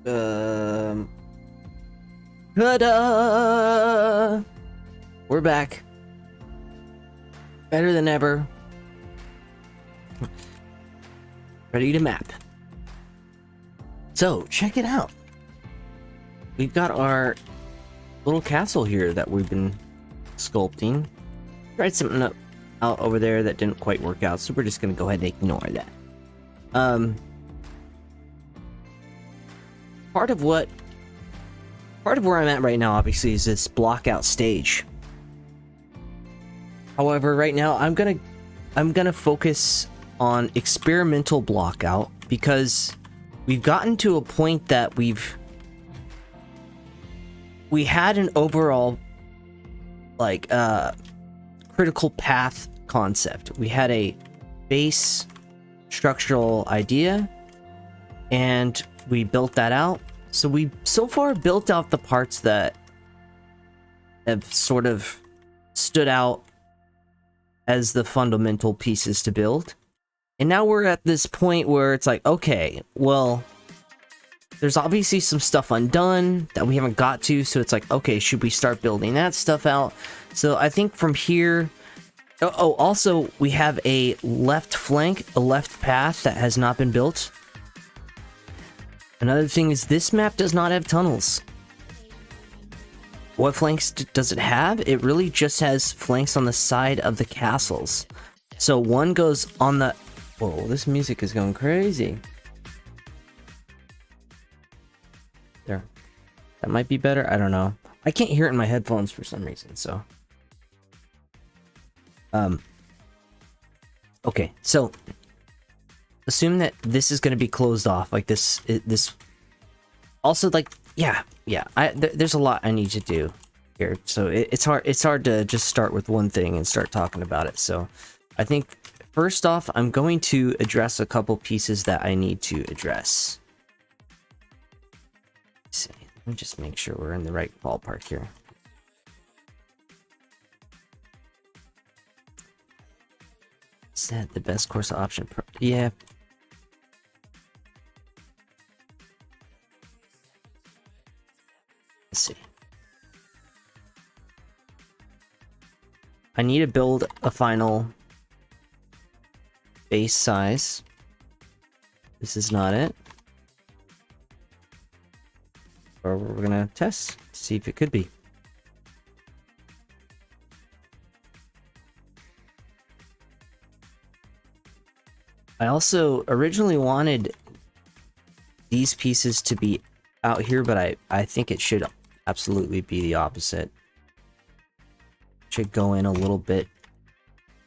Um, Ta-da! We're back. Better than ever. Ready to map. So, check it out. We've got our little castle here that we've been sculpting. Tried something out over there that didn't quite work out, so we're just gonna go ahead and ignore that. Part of where I'm at right now, obviously, is this blockout stage. However, right now, I'm gonna focus on experimental blockout because we've gotten to a point that we had an overall critical path concept. We had a base structural idea and we built that out. So we so far built out the parts that have sort of stood out as the fundamental pieces to build. And now we're at this point where it's like, okay, well, there's obviously some stuff undone that we haven't got to, so it's like, okay, should we start building that stuff out? So I think from here... Oh, also, we have a left flank, a left path that has not been built. Another thing is this map does not have tunnels. What flanks does it have? It really just has flanks on the side of the castles. So one goes on the... Whoa, this music is going crazy. There. That might be better. I don't know. I can't hear it in my headphones for some reason, so... Okay, so... Assume that this is going to be closed off, like this... Also, like, yeah, there's a lot I need to do here, so it's hard to just start with one thing and start talking about it. So I think first off, I'm going to address a couple pieces that I need to address. Let's see, let me just make sure we're in the right ballpark here. Is that the best course option? Yeah. Let's see. I need to build a final base size. This is not it. Or we're gonna test to see if it could be. I also originally wanted these pieces to be out here, but I think it should absolutely be the opposite. Should go in a little bit,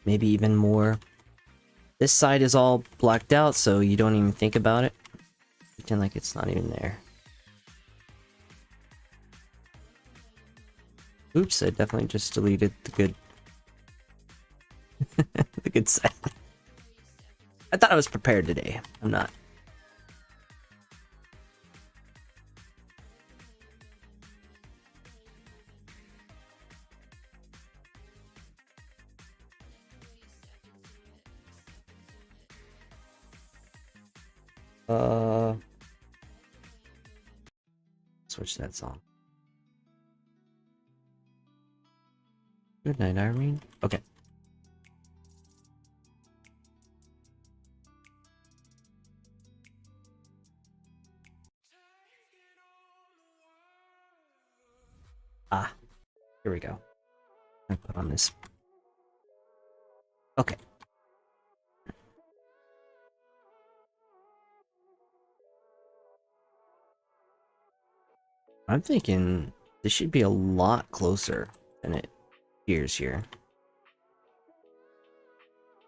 maybe even more. This side is all blacked out, so you don't even think about it. Pretend like it's not even there. Oops, I definitely just deleted the good the good side. I thought I was prepared today. I'm not. Switch that song. Good night, Irene. Okay. Ah, here we go. I put on this. Okay. I'm thinking this should be a lot closer than it appears here.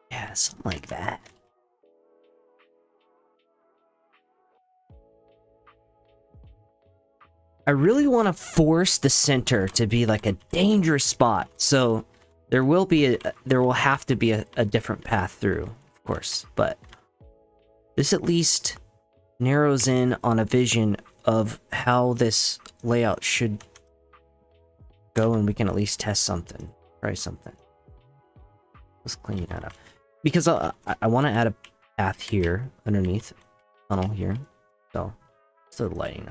Yeah, something like that. I really want to force the center to be like a dangerous spot, so there will have to be a different path through, of course, but this at least narrows in on a vision of how this layout should go, and we can at least test something, try something. Let's clean that up, because I want to add a path here underneath, tunnel here, so throw the lighting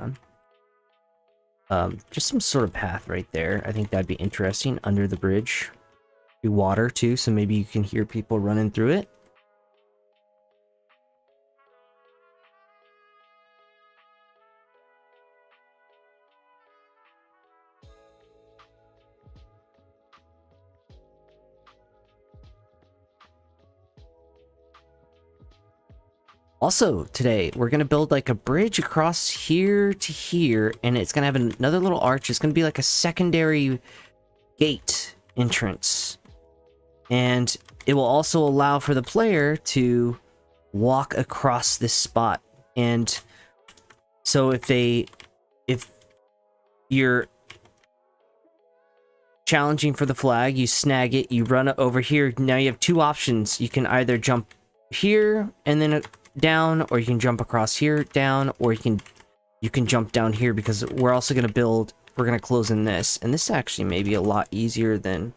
on. Just some sort of path right there. I think that'd be interesting. Under the bridge. Be water too, so maybe you can hear people running through it. Also, today, we're going to build like a bridge across here to here, and it's going to have another little arch. It's going to be like a secondary gate entrance. And it will also allow for the player to walk across this spot. And so if you're challenging for the flag, you snag it, you run it over here. Now you have two options. You can either jump here and then down, or you can jump across here down, or you can jump down here, because we're also going to build, we're going to close in this, and this actually may be a lot easier than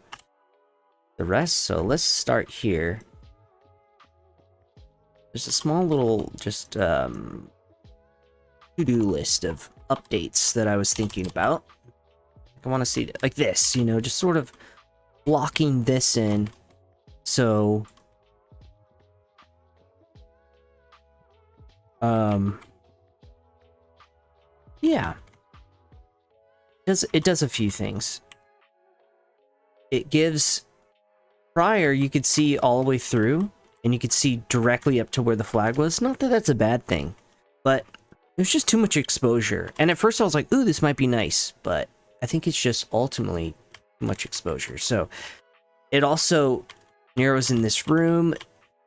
the rest. So let's start here. There's a small little just to-do list of updates that I was thinking about. I want to see like this, you know, just sort of blocking this in. So yeah, it does a few things. It gives, prior you could see all the way through, and you could see directly up to where the flag was. Not that that's a bad thing, but there's just too much exposure. And at first I was like, ooh, this might be nice, but I think it's just ultimately too much exposure. So it also narrows in this room.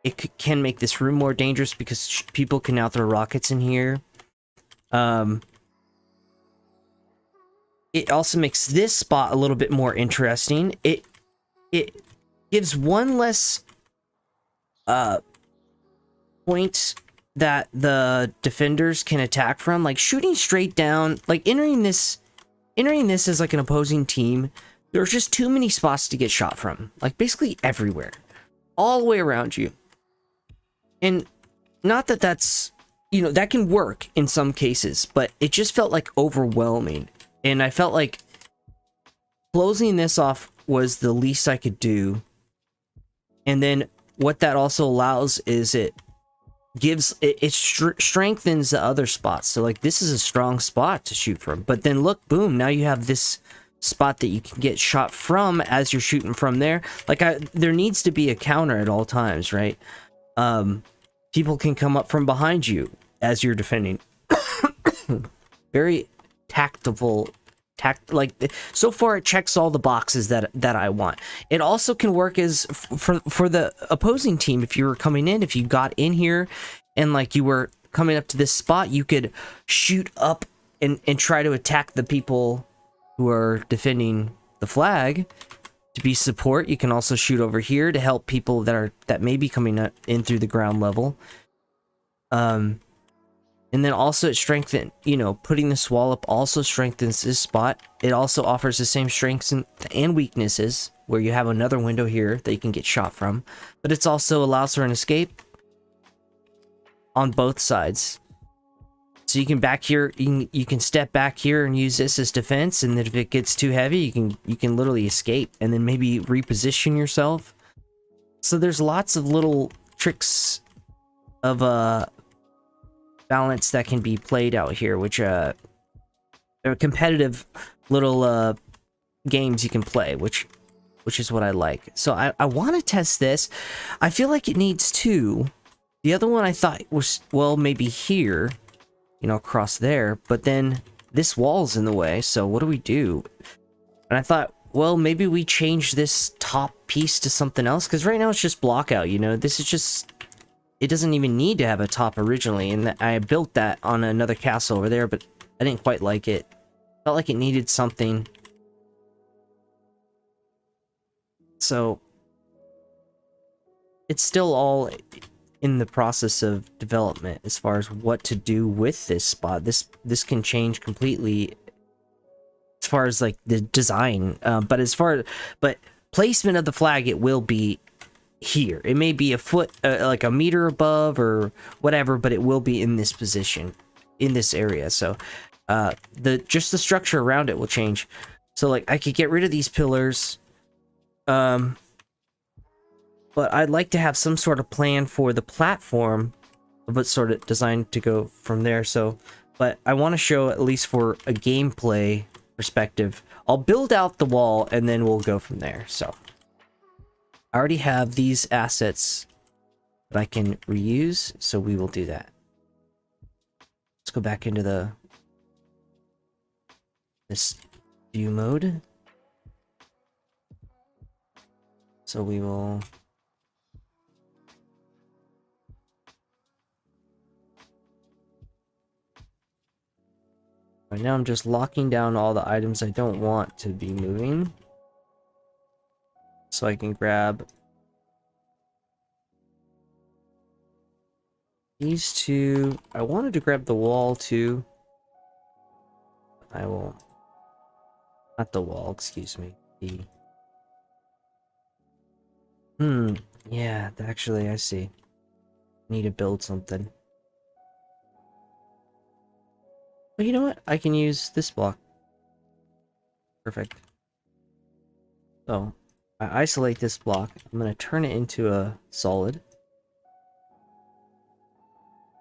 It can make this room more dangerous because people can now throw rockets in here. It also makes this spot a little bit more interesting. It gives one less point that the defenders can attack from. Like shooting straight down, like entering this as like an opposing team, there's just too many spots to get shot from. Like basically everywhere, all the way around you. And not that that's, you know, that can work in some cases, but it just felt like overwhelming. And I felt like closing this off was the least I could do. And then what that also allows is it strengthens the other spots. So like this is a strong spot to shoot from, but then look, boom, now you have this spot that you can get shot from as you're shooting from there. Like there needs to be a counter at all times, right? People can come up from behind you as you're defending. Very tactile, like so far it checks all the boxes that I want. It also can work as for the opposing team. If you were coming in, if you got in here and like you were coming up to this spot, you could shoot up and try to attack the people who are defending the flag to be support. You can also shoot over here to help people that may be coming in through the ground level. And then also it strengthens, you know, putting this wall up also strengthens this spot. It also offers the same strengths and weaknesses, where you have another window here that you can get shot from, but it's also allows for an escape on both sides. So you can back here, you can step back here and use this as defense, and then if it gets too heavy, you can literally escape and then maybe reposition yourself. So there's lots of little tricks of balance that can be played out here, which are competitive little games you can play, which is what I like. So I want to test this. I feel like it needs two. The other one I thought was, well, maybe here, you know, across there, but then this wall's in the way, so what do we do? And I thought, well, maybe we change this top piece to something else, because right now it's just Blockout, you know, this is just, it doesn't even need to have a top originally, and I built that on another castle over there, but I didn't quite like it. Felt like it needed something. So it's still all in the process of development as far as what to do with this spot. This can change completely as far as like the design, but placement of the flag, it will be here. It may be a foot, like a meter above or whatever, but it will be in this position. in this area. So just the structure around it will change. So like I could get rid of these pillars, but I'd like to have some sort of plan for the platform, but sort of designed to go from there. So, but I want to show, at least for a gameplay perspective, I'll build out the wall and then we'll go from there. So I already have these assets that I can reuse, so we will do that. Let's go back into this view mode. So we will right now I'm just locking down all the items I don't want to be moving. So I can grab these two. I wanted to grab the wall too. I will. Not the wall, excuse me. Yeah, actually, I see. Need to build something. But you know what? I can use this block. Perfect. So, I isolate this block. I'm going to turn it into a solid.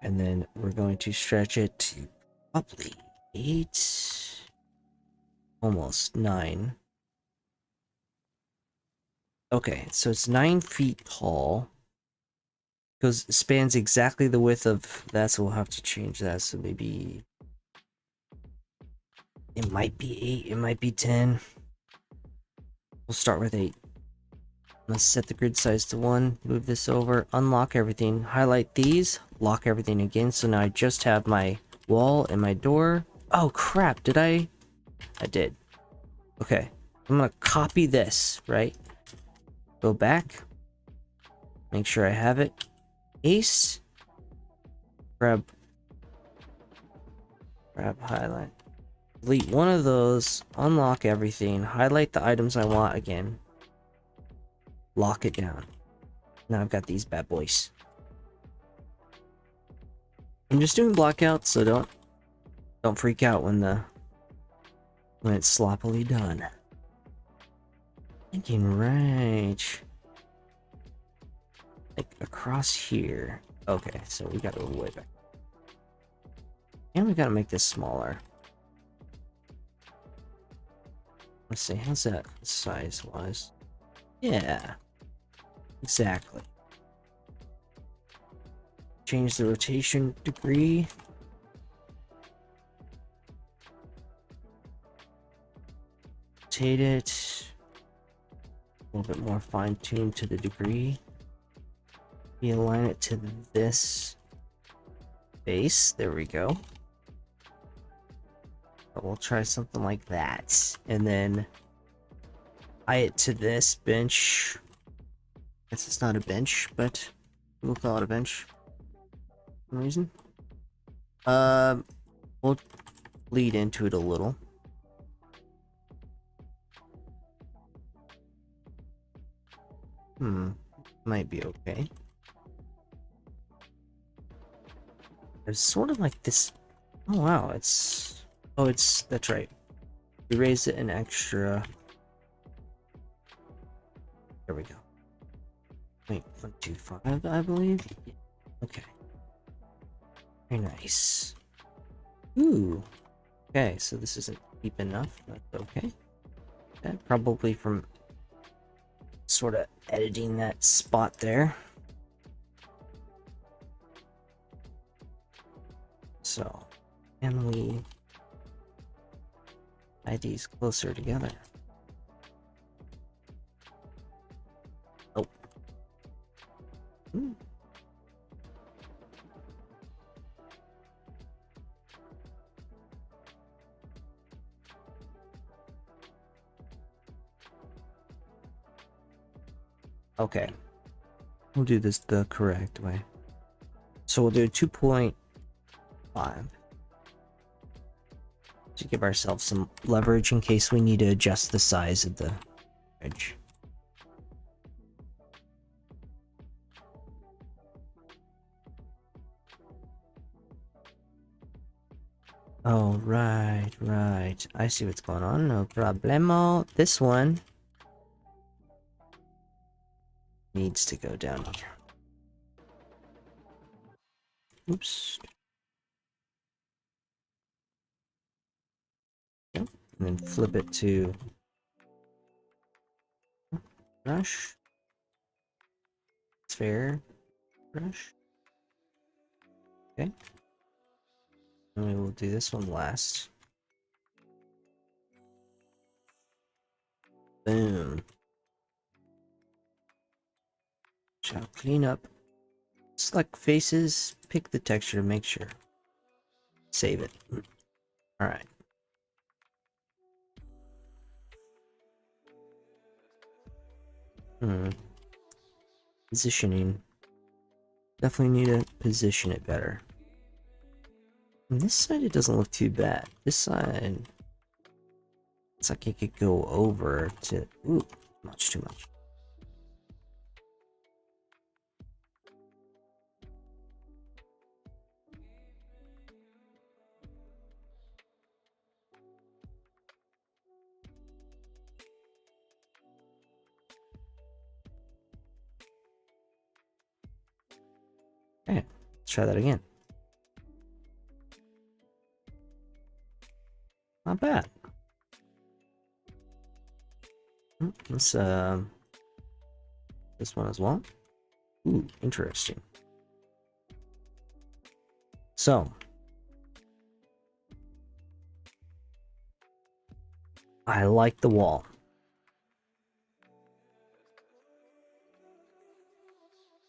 And then we're going to stretch it to probably 8. Almost 9. Okay, so it's 9 feet tall. Spans exactly the width of that, so we'll have to change that. So maybe it might be 8, it might be 10. We'll start with 8. Let's set the grid size to 1, move this over, unlock everything, highlight these, lock everything again. So now I just have my wall and my door. Oh crap, did I did. Okay, I'm gonna copy this, right? Go back, make sure I have it. Ace, grab highlight, delete one of those, unlock everything, highlight the items I want again, lock it down. Now I've got these bad boys. I'm just doing blockout, so don't freak out when it's sloppily done. Thinking right, like across here. Okay, so we gotta go way back. And we gotta make this smaller. Let's see, how's that size-wise? Yeah, exactly. Change the rotation degree. Rotate it. A little bit more fine-tuned to the degree. Realign it to this base. There we go. We'll try something like that, and then tie it to this bench. Guess it's not a bench, but we'll call it a bench for some reason. We'll lead into it a little. Might be okay. There's sort of like this. Oh wow, it's that's right. We raised it an extra. There we go. Wait, 125, I believe. Yeah. Okay. Very nice. Ooh. Okay, so this isn't deep enough. That's okay. Okay, probably from sort of editing that spot there. So, can we add these closer together? Oh. Okay. We'll do this the correct way. So we'll do 2.5 to give ourselves some leverage in case we need to adjust the size of the edge. Oh, right, right. I see what's going on. No problemo. This one needs to go down here. Oops. Yep. And then flip it to brush. Sphere. Brush. Okay. And we will do this one last. Boom. Shall clean up. Select faces. Pick the texture to make sure. Save it. Alright. Positioning. Definitely need to position it better. On this side, it doesn't look too bad. This side, it's like it could go over to. Ooh, much too much. Okay, let's try that again. Not bad. Let's this one as well. Ooh, interesting. So I like the wall.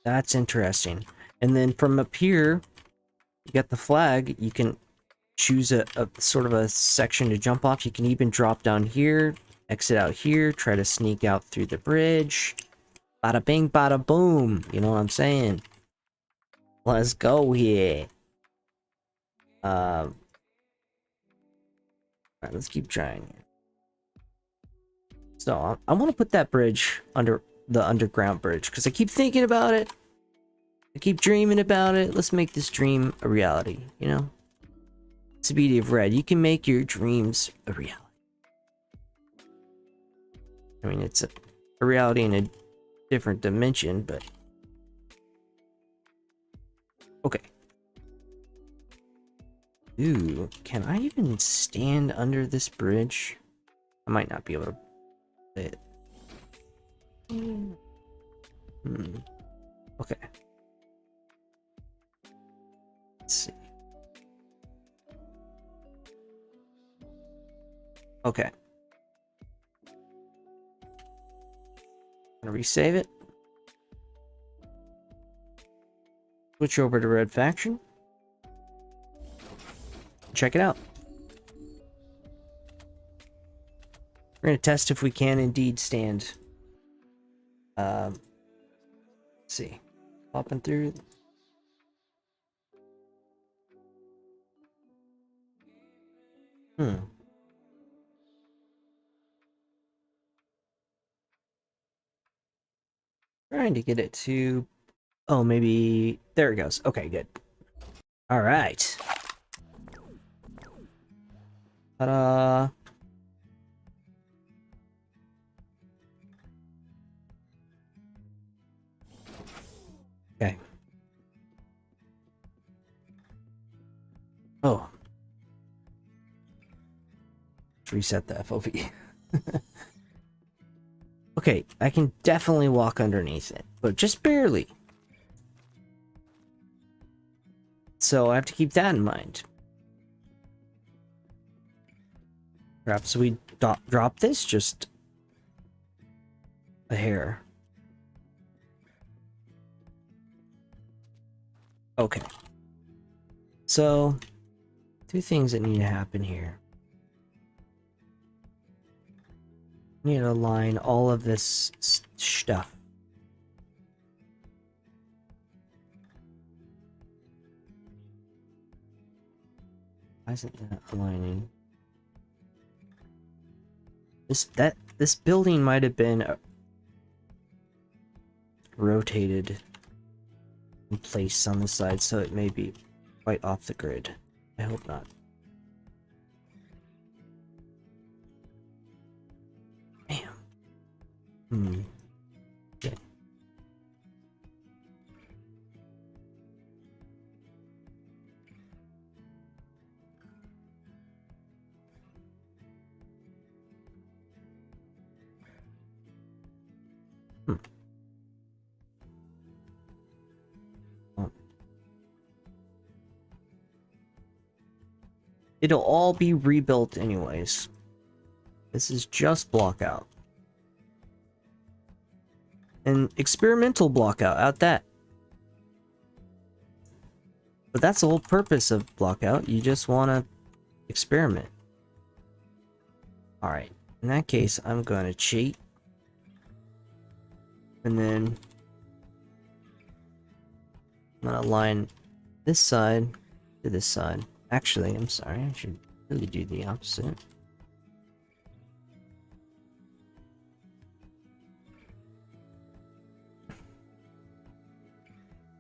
That's interesting. And then from up here, you got the flag. You can choose a sort of a section to jump off. You can even drop down here, exit out here, try to sneak out through the bridge. Bada bing, bada boom. You know what I'm saying? Let's go here. Alright, let's keep trying. So I want to put that bridge under the underground bridge because I keep thinking about it. I keep dreaming about it. Let's make this dream a reality, you know? It's the beauty of Red. You can make your dreams a reality. I mean, it's a reality in a different dimension, but... Okay. Ooh, can I even stand under this bridge? I might not be able to play it. Okay. Let's see. Okay. Gonna resave it. Switch over to Red Faction. Check it out. We're gonna test if we can indeed stand. Let's see. Popping through. Trying to get it to... Oh, maybe... There it goes. Okay, good. Alright. Ta-da! Okay. Oh. Let's reset the FOV. Okay, I can definitely walk underneath it, but just barely. So I have to keep that in mind. Perhaps we drop this just a hair. Okay. So, two things that need to happen here. We need to align all of this stuff. Why isn't that aligning? This building might have been rotated in place on the side, so it may be quite off the grid. I hope not. Hmm. Okay. Hmm. Oh. It'll all be rebuilt anyways. This is just Blockout. An experimental Blockout at that. But that's the whole purpose of Blockout. You just want to experiment. Alright. In that case, I'm going to cheat. And then I'm going to line this side to this side. Actually, I'm sorry. I should really do the opposite.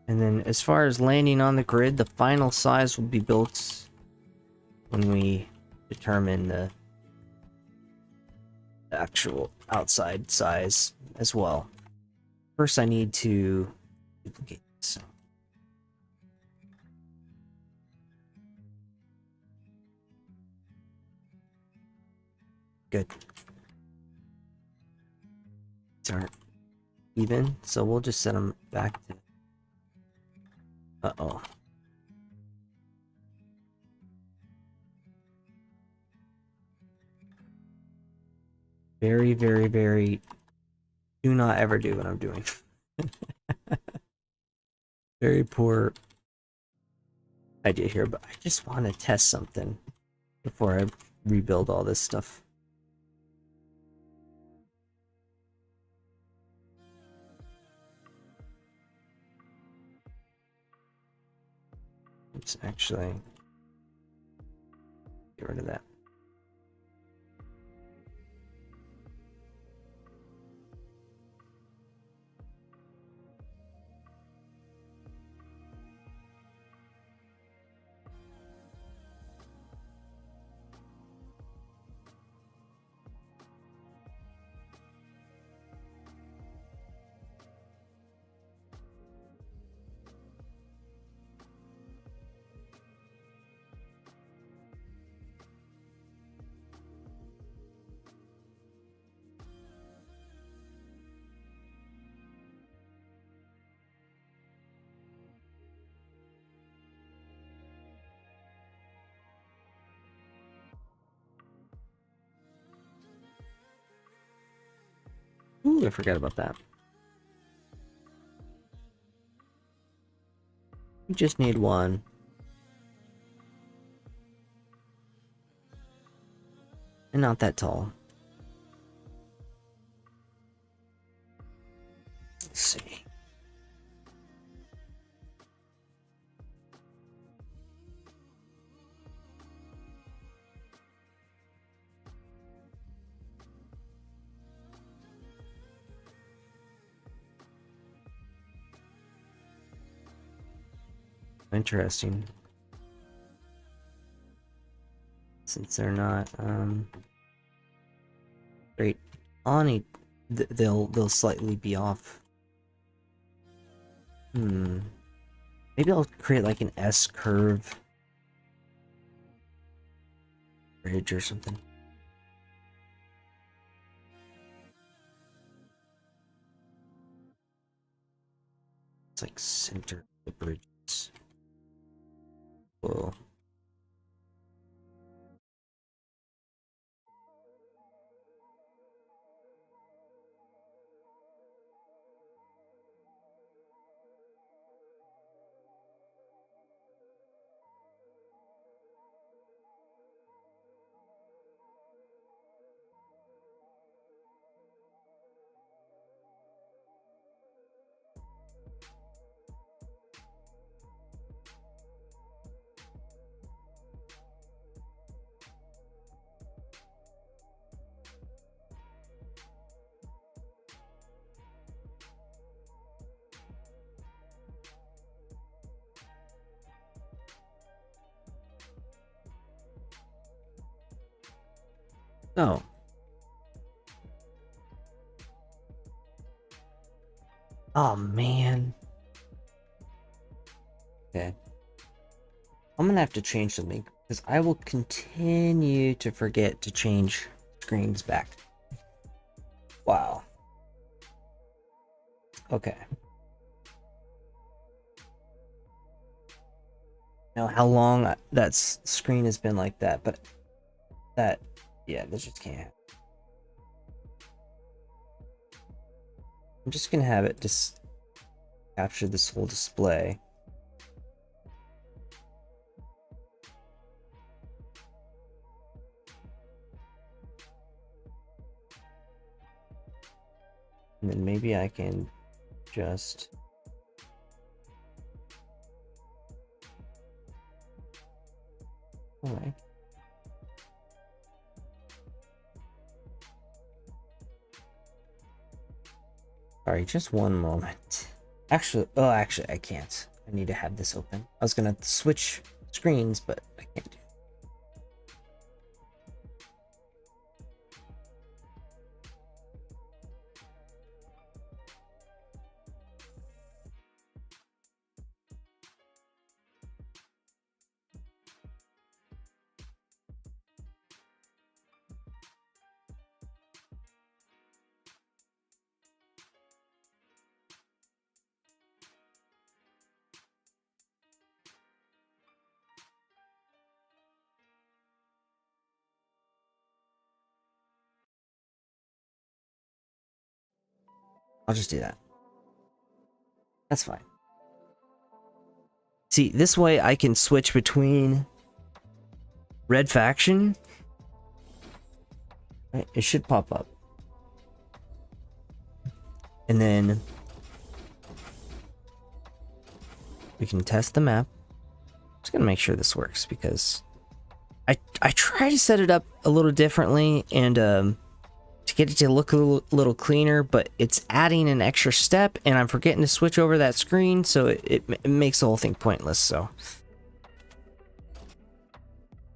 And then as far as landing on the grid, the final size will be built when we determine the actual outside size as well. First, I need to duplicate this. Good. These aren't even, so we'll just set them back to... Uh-oh. Very, very, very... Do not ever do what I'm doing. Very poor idea here, but I just want to test something before I rebuild all this stuff. Let's actually get rid of that. Ooh, I forgot about that. We just need one. And not that tall. Let's see. Interesting. Since they're not great on each, they'll slightly be off. Maybe I'll create like an S curve bridge or something. It's like center the bridges. Whoa. Oh. Oh man. Okay. I'm gonna have to change something because I will continue to forget to change screens back. Wow. Okay. Now how long that screen has been like that, but that, yeah, this just can't happen. I'm just gonna have it just capture this whole display. And then maybe I can just... Alright. Sorry, just one moment. Actually, actually, I can't. I need to have this open. I was gonna switch screens, but I can't do it. I'll just do that. That's fine. See, this way I can switch between Red Faction. Right, it should pop up. And then we can test the map. Just gonna make sure this works because I try to set it up a little differently and to get it to look a little cleaner, but it's adding an extra step and I'm forgetting to switch over that screen, so it makes the whole thing pointless. So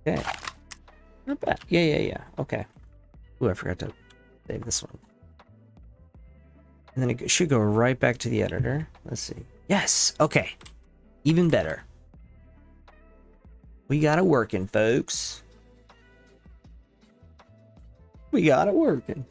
okay, not bad. Yeah, okay. Ooh, I forgot to save this one. And then it should go right back to the editor. Let's see. Yes, okay, even better. We got it working, folks. We got it working.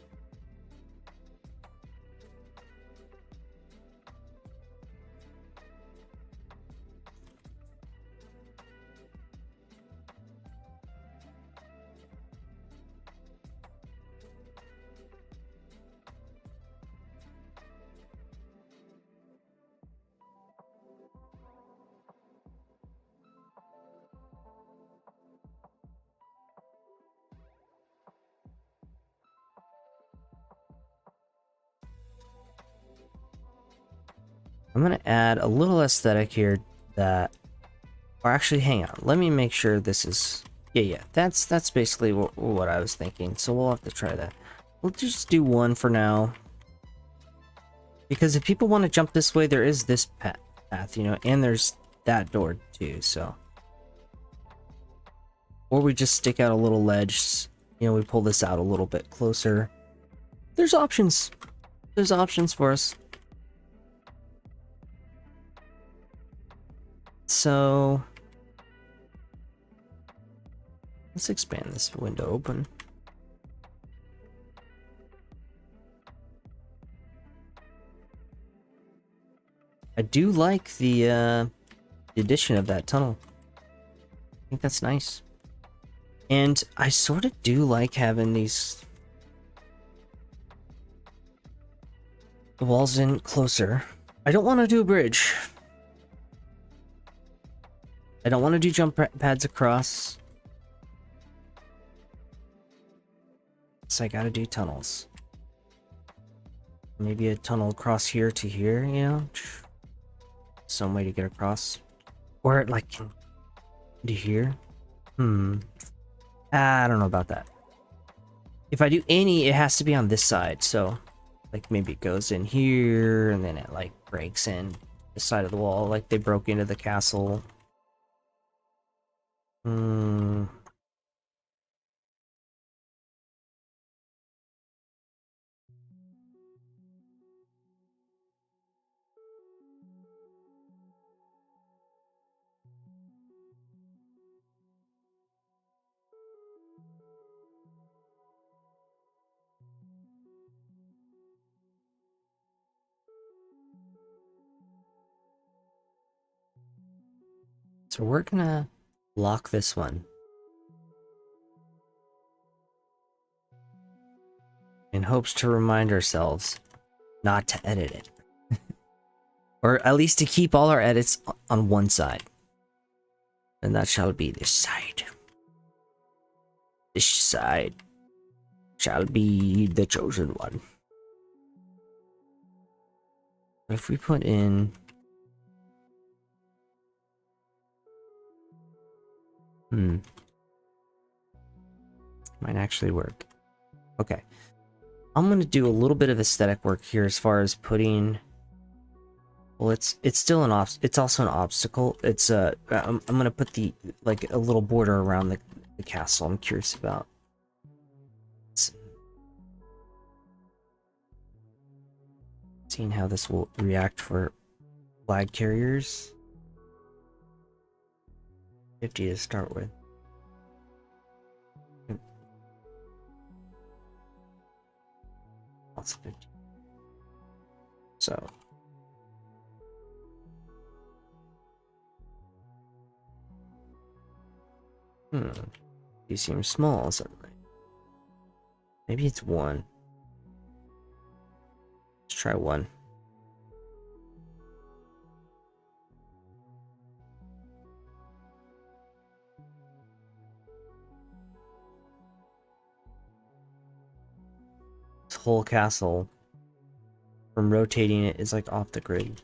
I'm gonna add a little aesthetic here that, or actually, hang on. Let me make sure this is, yeah. That's basically what I was thinking. So we'll have to try that. We'll just do one for now, because if people want to jump this way, there is this path, you know, and there's that door too. So, or we just stick out a little ledge. You know, we pull this out a little bit closer. There's options. There's options for us. So let's expand this window open. I do like the addition of that tunnel. I think that's nice. And I sort of do like having these the walls in closer. I don't want to do a bridge. I don't want to do jump pads across. So I gotta do tunnels. Maybe a tunnel across here to here, you know? Some way to get across. Or like to here. I don't know about that. If I do any, it has to be on this side. So like maybe it goes in here and then it like breaks in the side of the wall like they broke into the castle. So we're gonna lock this one in hopes to remind ourselves not to edit it. Or at least to keep all our edits on one side. And that shall be this side. This side shall be the chosen one. If we put in... Might actually work. Okay. I'm gonna do a little bit of aesthetic work here as far as putting... Well, it's still an it's also an obstacle. It's I'm gonna put the like a little border around the castle. I'm curious about. Seeing how this will react for flag carriers. 50 to start with. Lots of 50. So. You seem small suddenly. Maybe it's 1. Let's try 1. This whole castle, from rotating it, is like off the grid.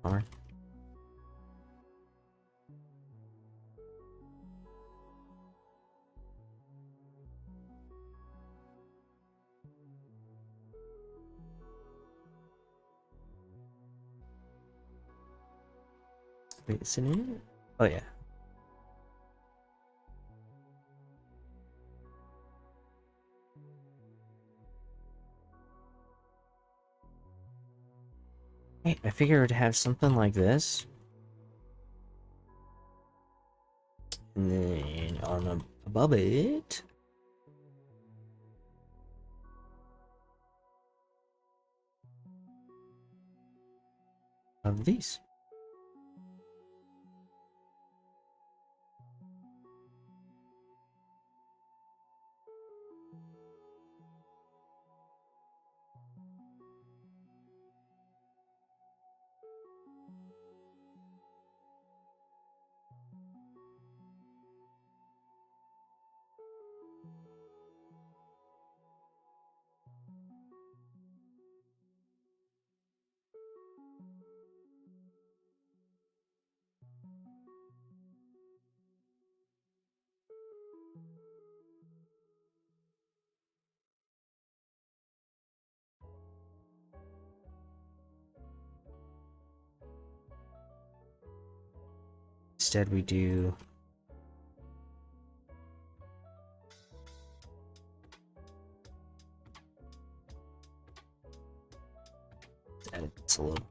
Alright. Wait, is it in it? Oh yeah. Hey, I figured it would have something like this. And then on above it... of these. Instead we do... edit this a little.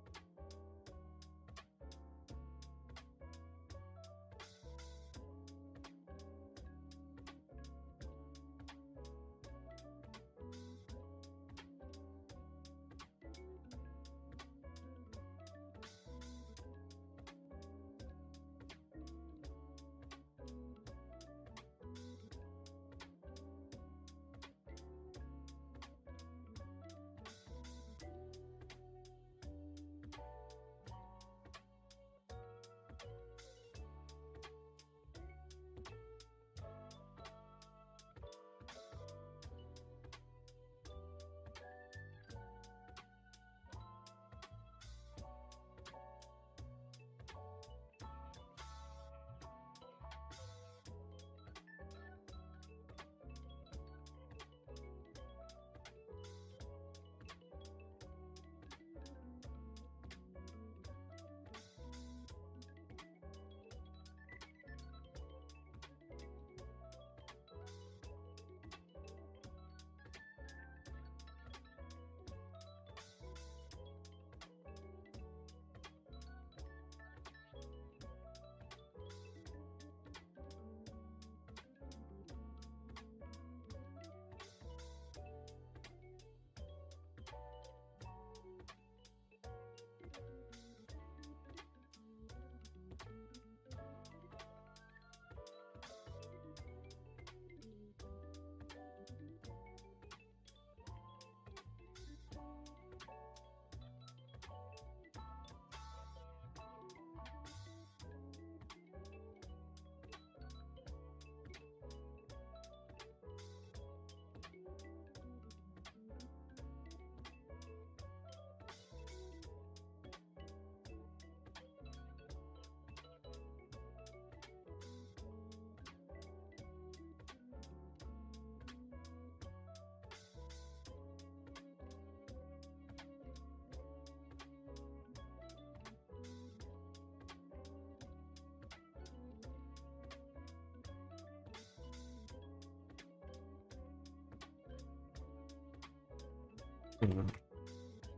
Mm.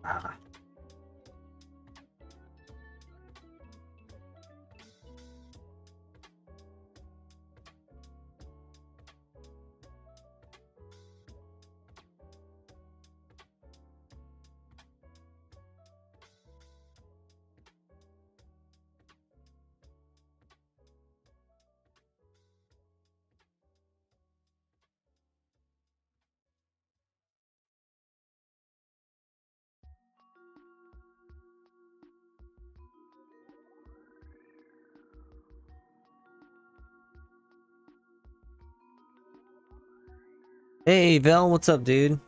Ah. Hey, Vel, what's up, dude?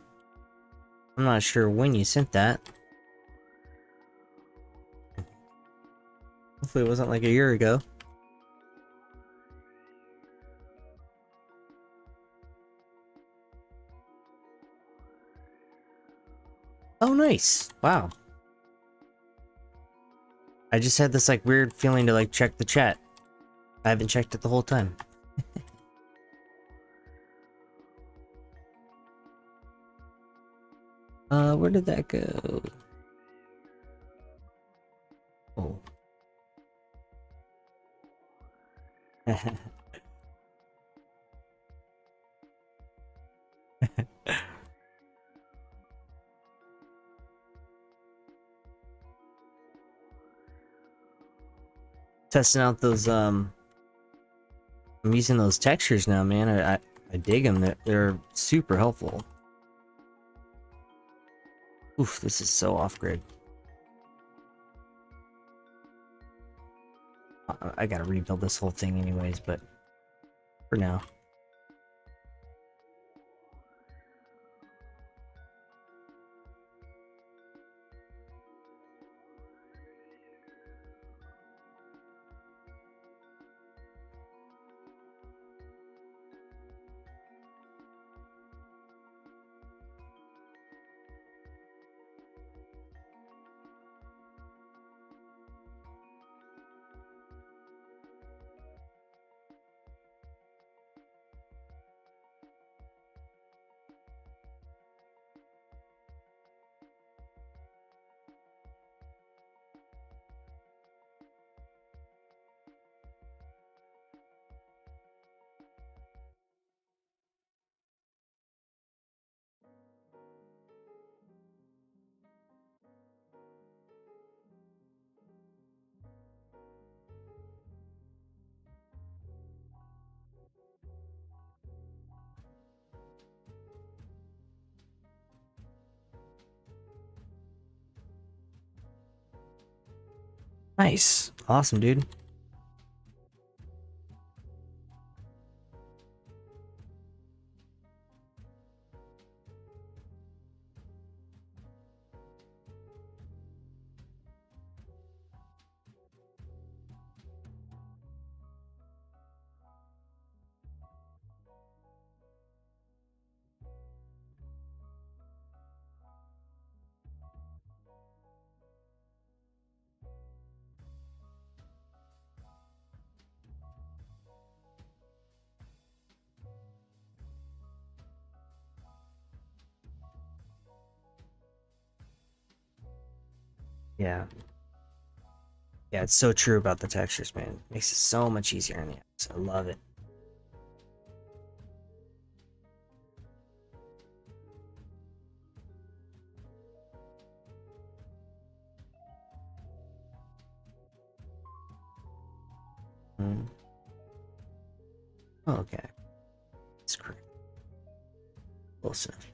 I'm not sure when you sent that. Hopefully it wasn't like a year ago. Oh, nice. Wow. I just had this like weird feeling to like check the chat. I haven't checked it the whole time. Where did that go? Oh. Testing out those, I'm using those textures now, man. I dig them. They're super helpful. Oof, this is so off-grid. I gotta rebuild this whole thing anyways, but for now. Nice. Awesome, dude. Yeah. Yeah, it's so true about the textures, man. Makes it so much easier in the apps. I love it. Mm. Oh, okay. It's correct. Close enough.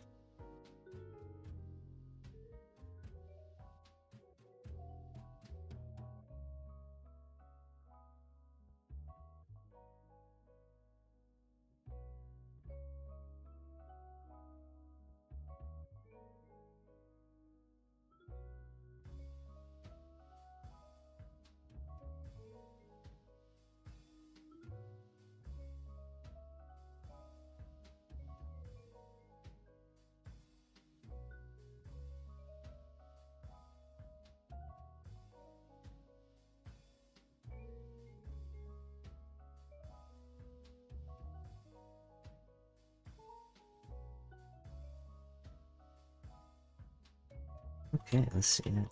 Okay, let's see that.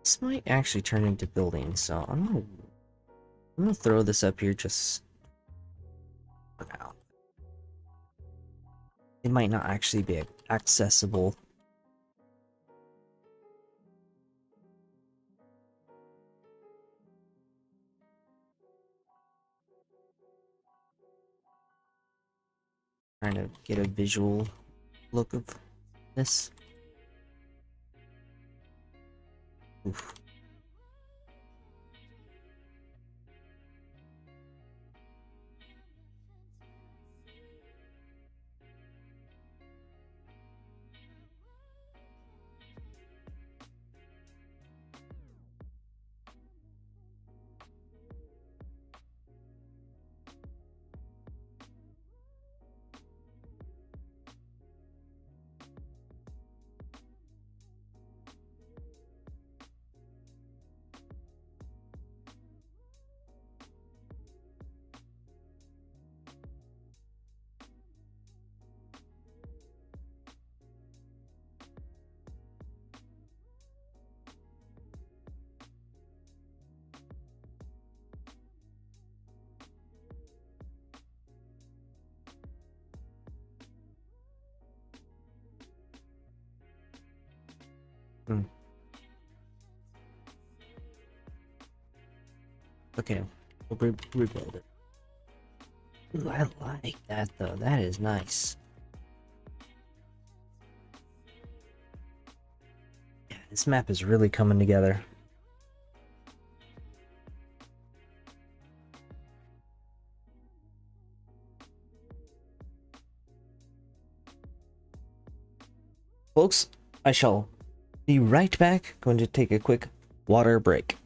This might actually turn into buildings, so I'm gonna throw this up here just for now. It might not actually be accessible. Trying to get a visual look of this. Oof. Hmm. Okay, we'll rebuild it. Ooh, I like that though. That is nice. Yeah, this map is really coming together. Folks, I shall be right back. Going to take a quick water break.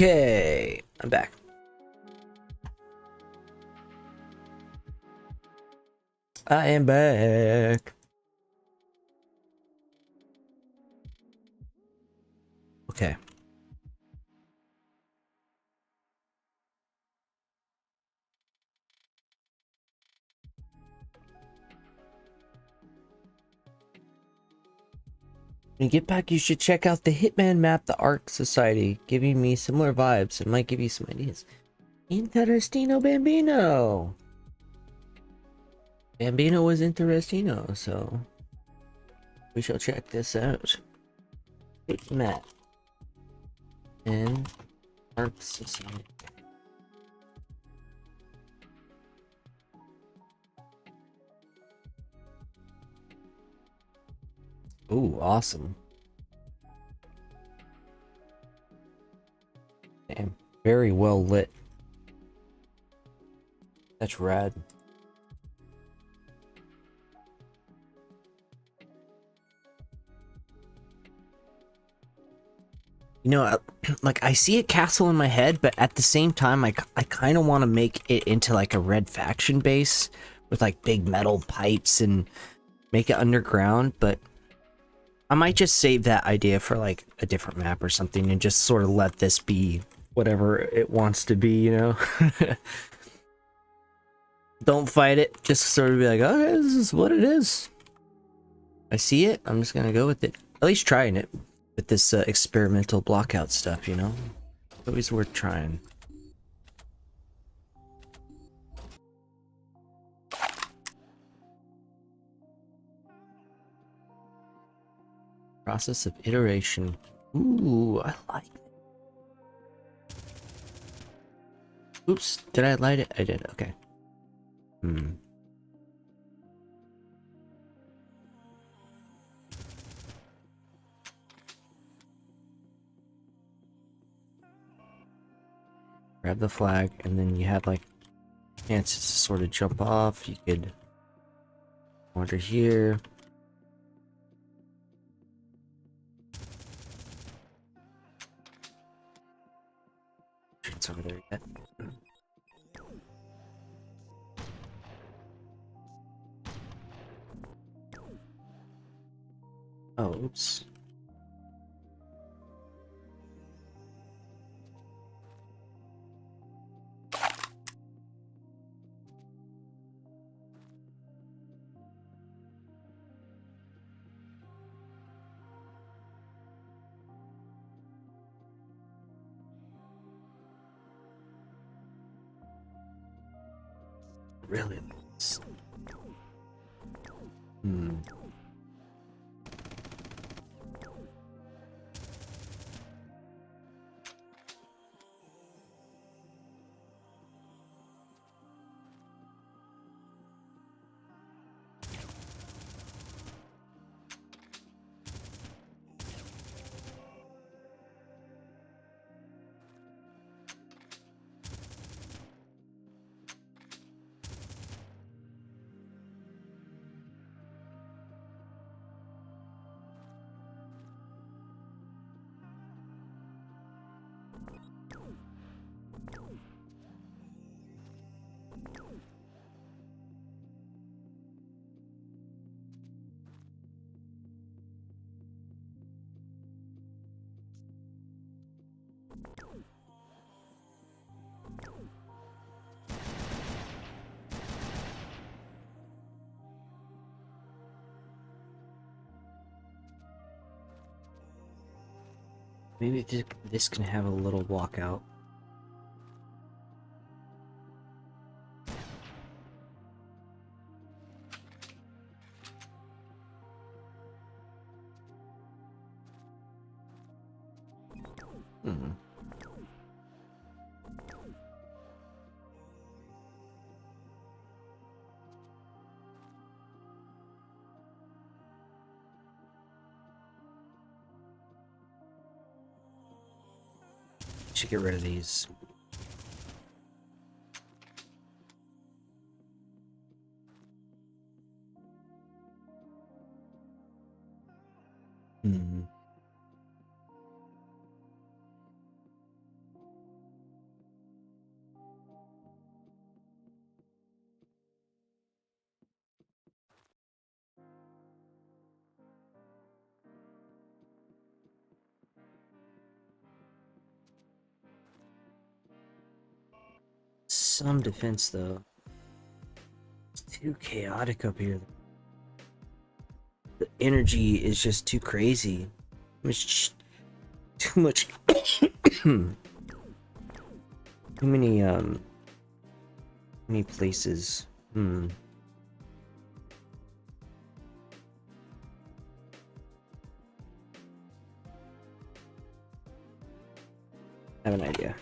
Okay, I'm back. I am back. Okay. When you get back, you should check out the Hitman map, the Ark Society, giving me similar vibes. It might give you some ideas. Interestino Bambino. Bambino was Interestino, so we shall check this out. Hitman and Ark Society. Ooh, awesome. Damn, very well lit. That's rad. You know, like I see a castle in my head, but at the same time, I kind of want to make it into like a red faction base with like big metal pipes and make it underground, but I might just save that idea for like a different map or something and just sort of let this be whatever it wants to be, you know? Don't fight it, just sort of be like, okay, this is what it is. I see it, I'm just gonna go with it. At least trying it with this experimental blockout stuff, you know? It's always worth trying. Process of iteration. Ooh, I like it. Oops, did I light it? I did, okay. Grab the flag, and then you have like chances to sort of jump off. You could wander here. It's over there yet. Oh, oops. Really? Maybe this can have a little walkout. Should get rid of these. some defense though. It's too chaotic up here. The energy is just too crazy. Too much. Too many places. I have an idea.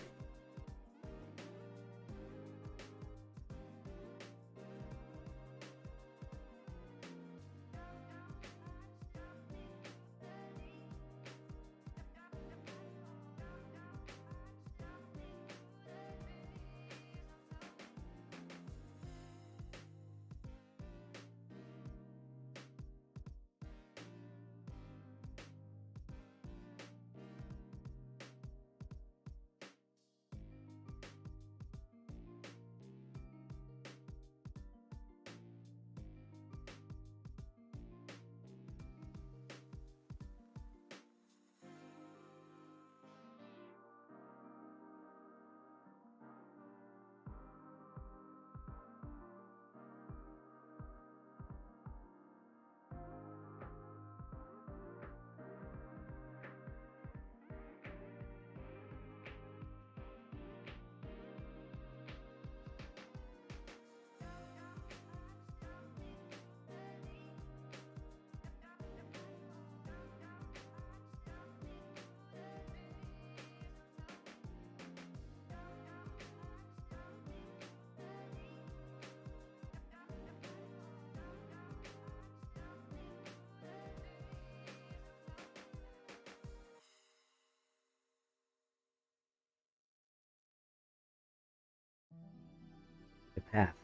The path.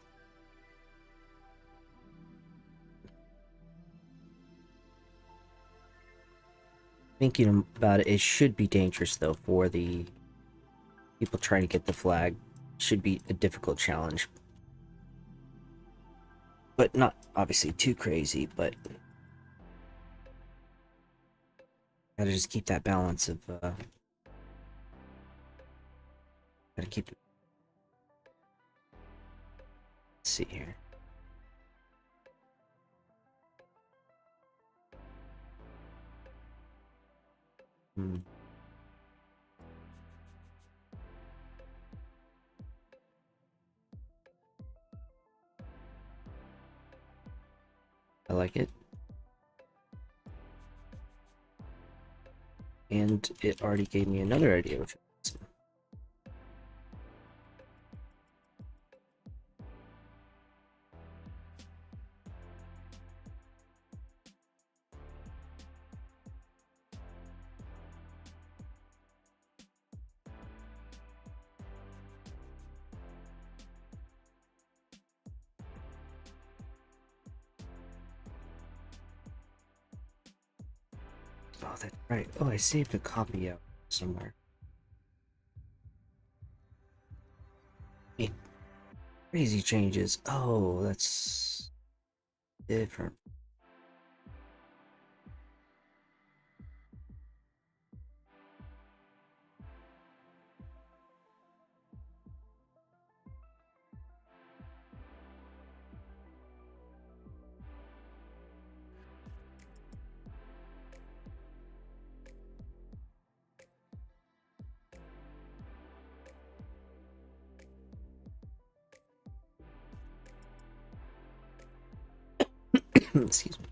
Thinking about it, it should be dangerous though for the people trying to get the flag. Should be a difficult challenge, but not obviously too crazy. But gotta just keep that balance of gotta keep it. Let's see here. I like it. And it already gave me another idea, which is awesome. Oh, that's right. Oh, I saved a copy out somewhere. Hey, crazy changes. Oh, that's different. Excuse me.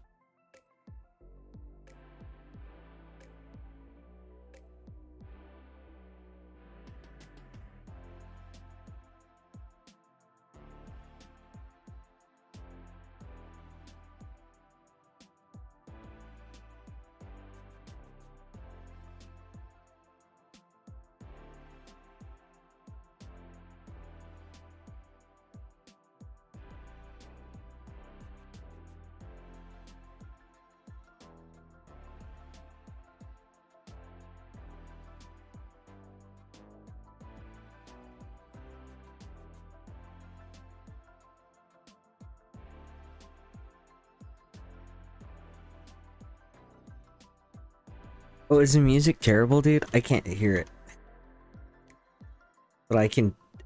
Oh, is the music terrible, dude? I can't hear it. But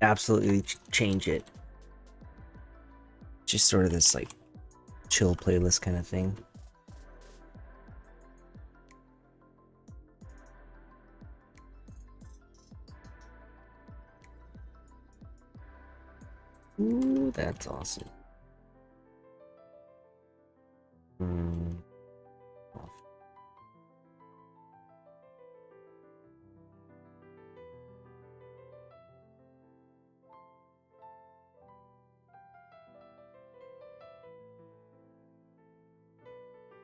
absolutely change it. Just sort of this like chill playlist kind of thing. Ooh, that's awesome. Off.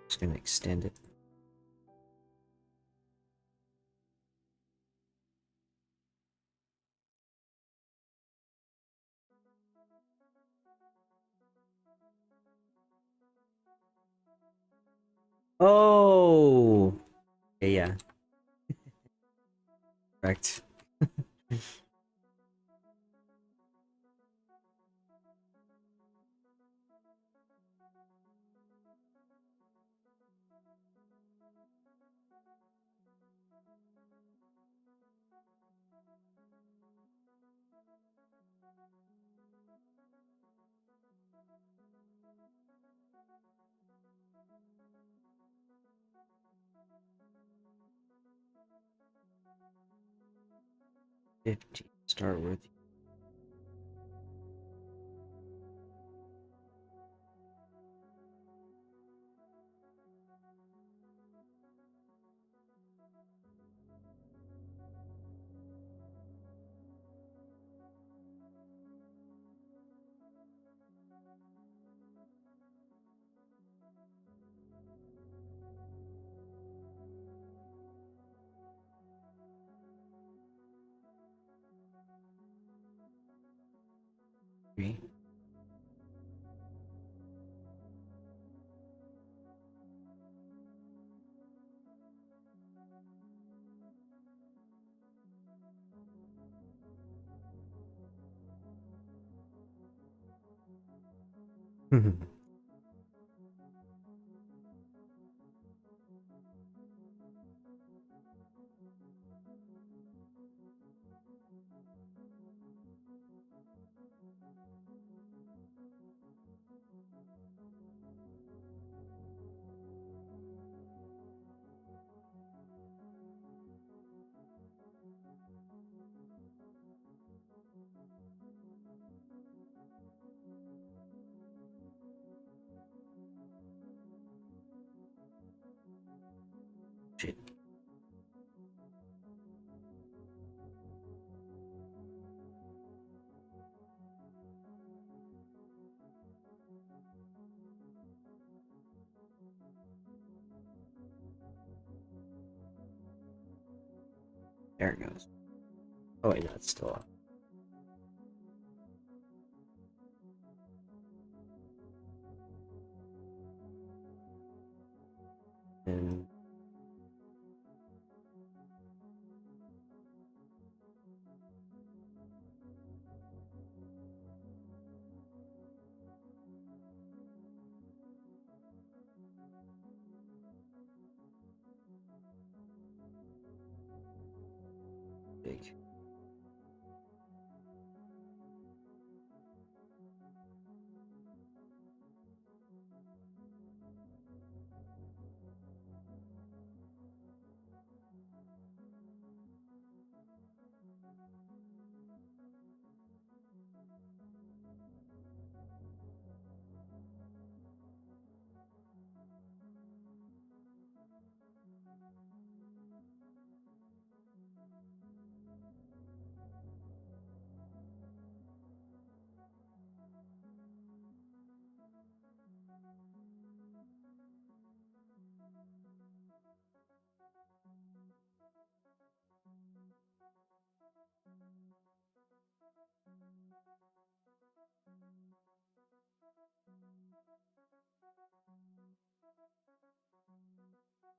Just gonna extend it. Oh, yeah. Correct. 50. Start with. Three. Shit. There it goes. Oh wait, no, it's still up. And big.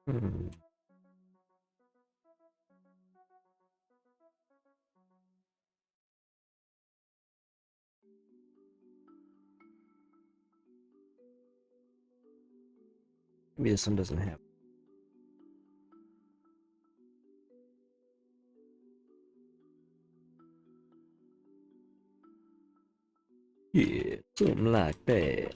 Hmm. Maybe this one doesn't have. Yeah, something like that.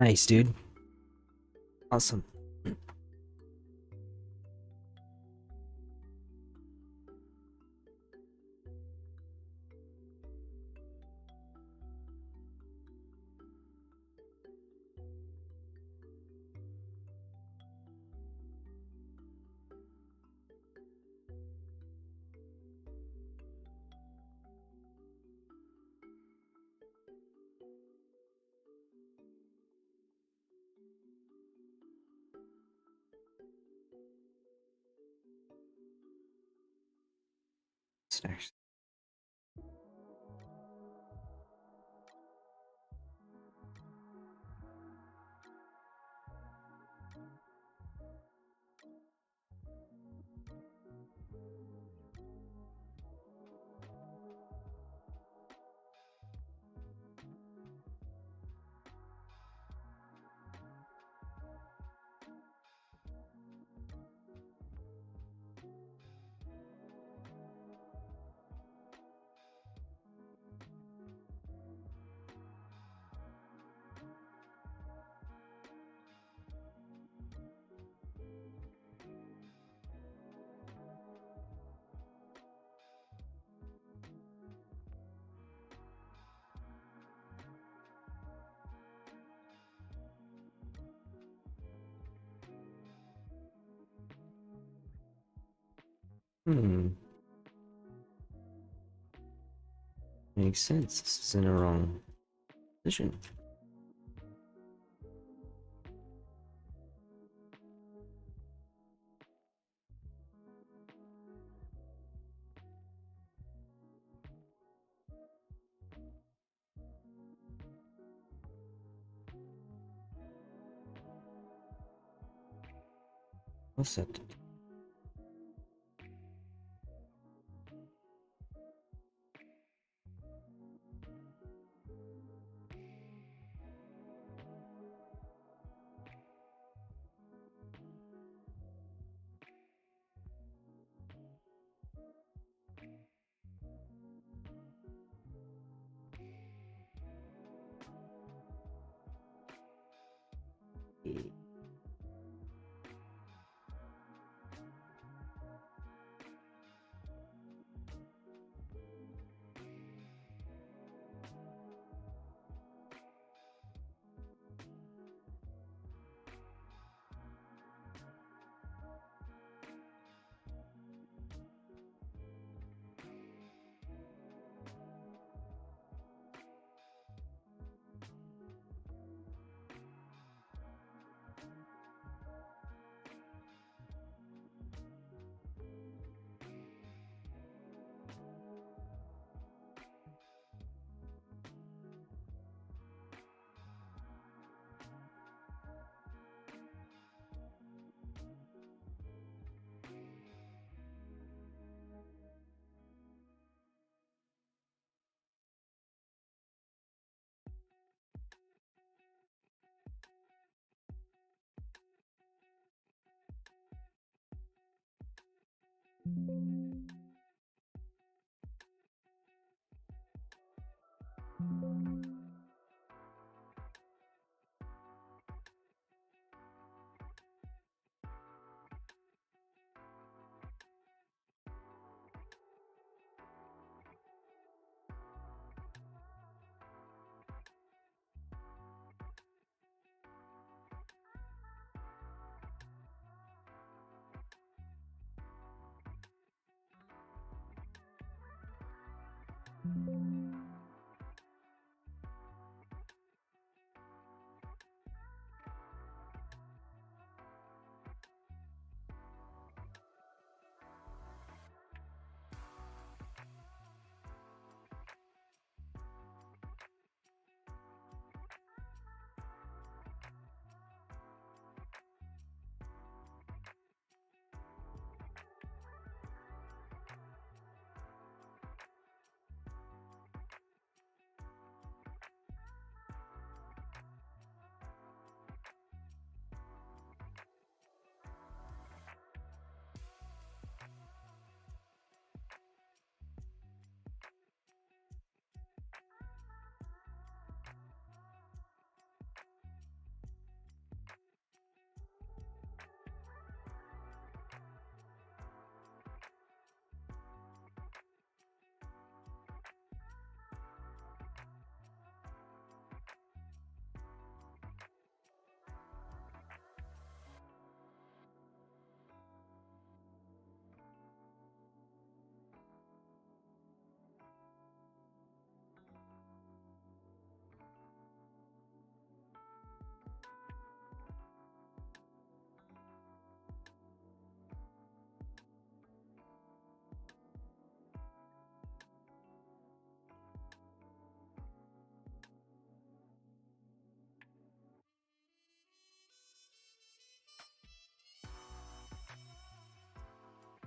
Nice, dude. Awesome. What's next? Makes sense. This is in the wrong position. I'll set it.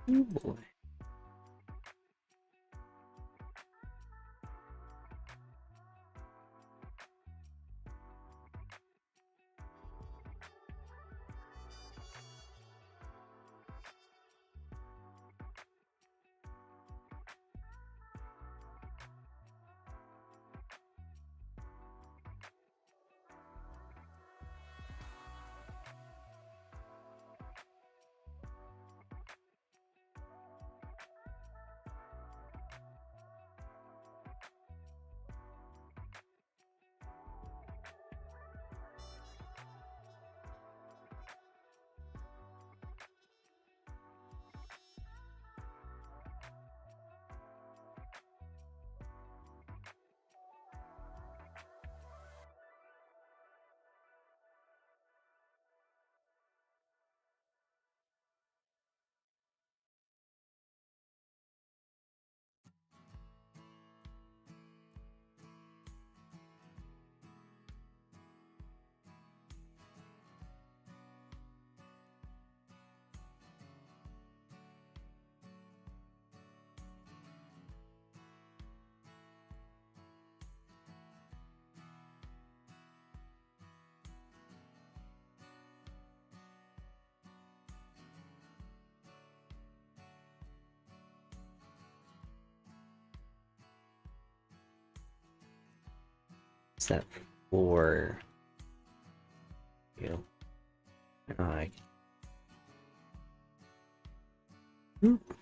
Oh boy. Is that for you? I. Oop.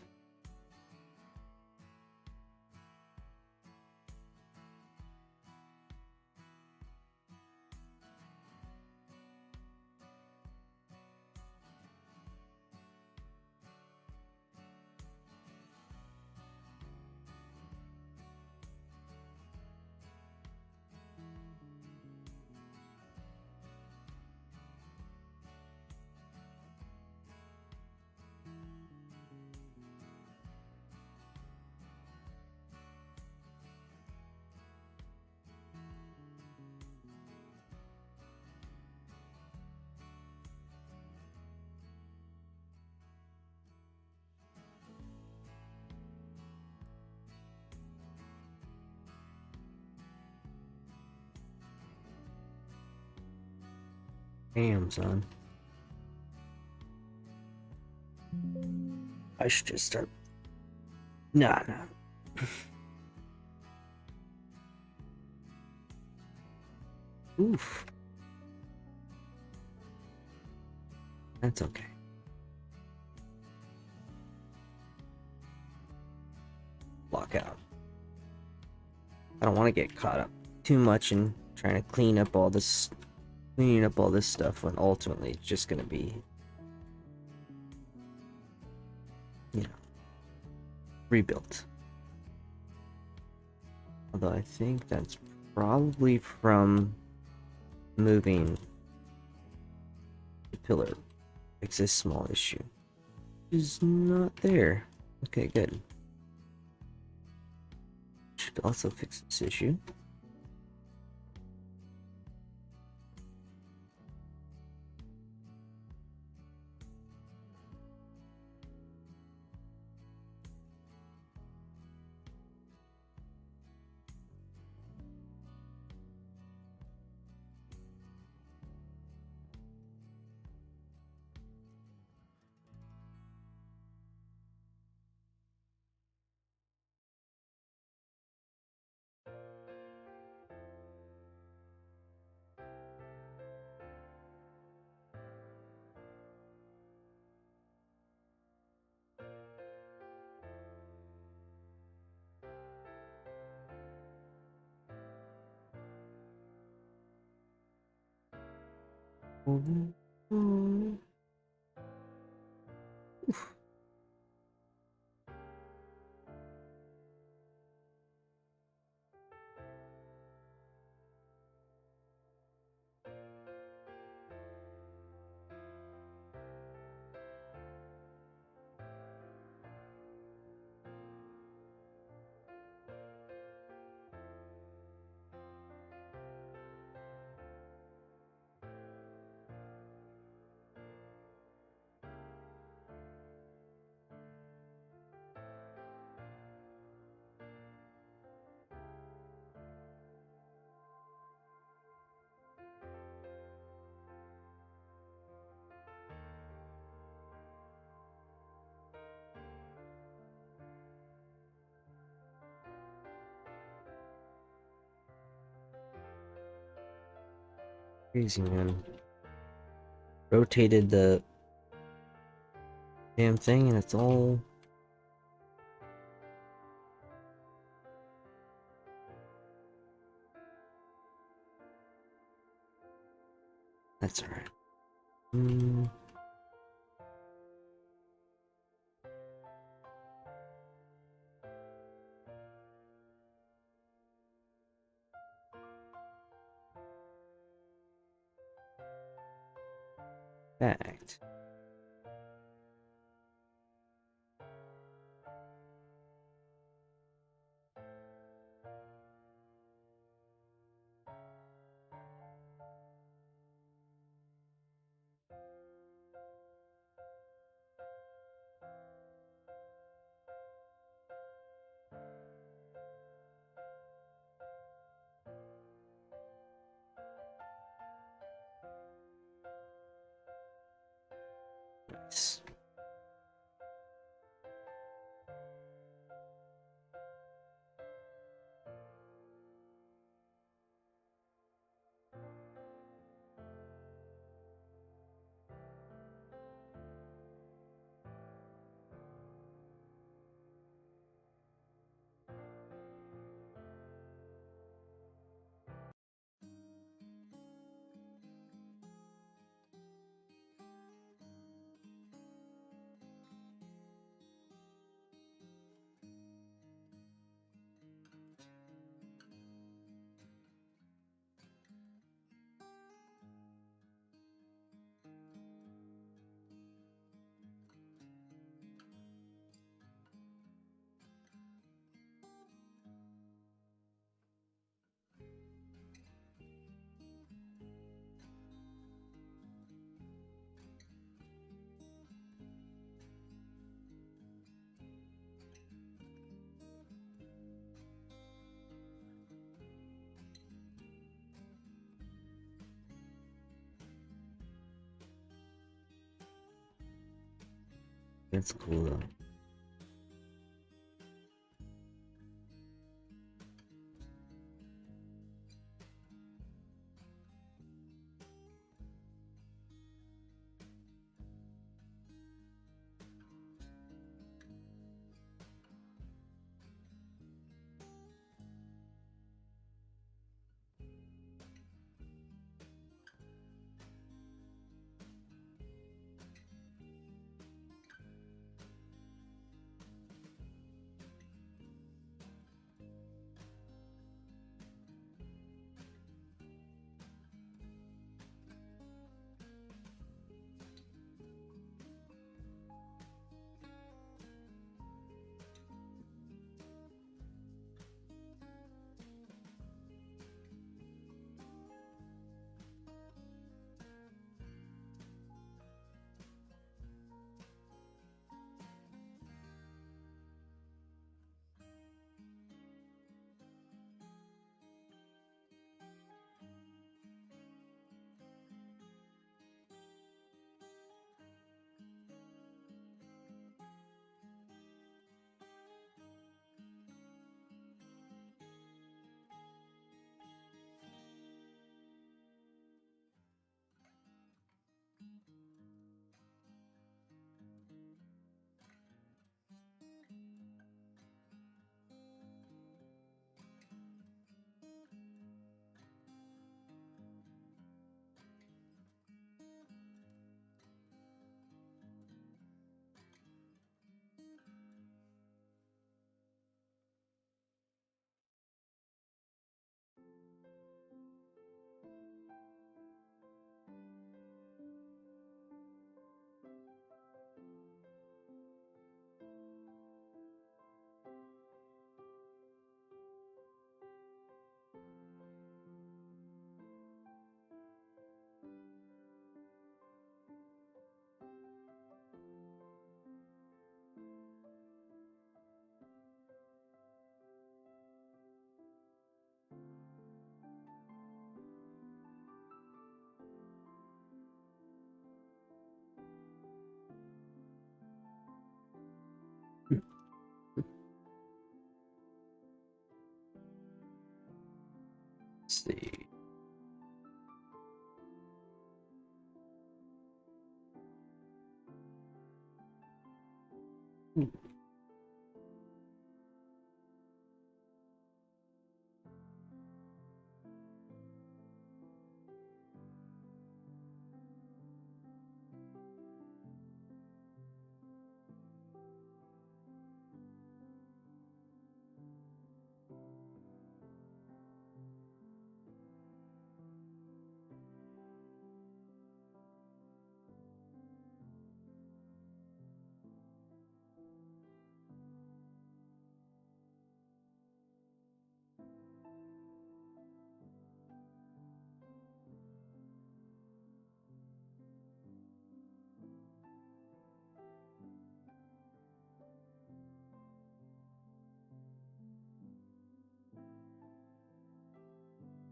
Damn, son. I should just start. Nah. Oof. That's okay. Blockout. I don't want to get caught up too much in trying to cleaning up all this stuff when ultimately it's just gonna be, rebuilt. Although I think that's probably from moving the pillar. Fix this small issue. Is not there. Okay, good. Should also fix this issue. Crazy, man. Rotated the damn thing and it's all... That's alright. Fact. Nice. That's cool though.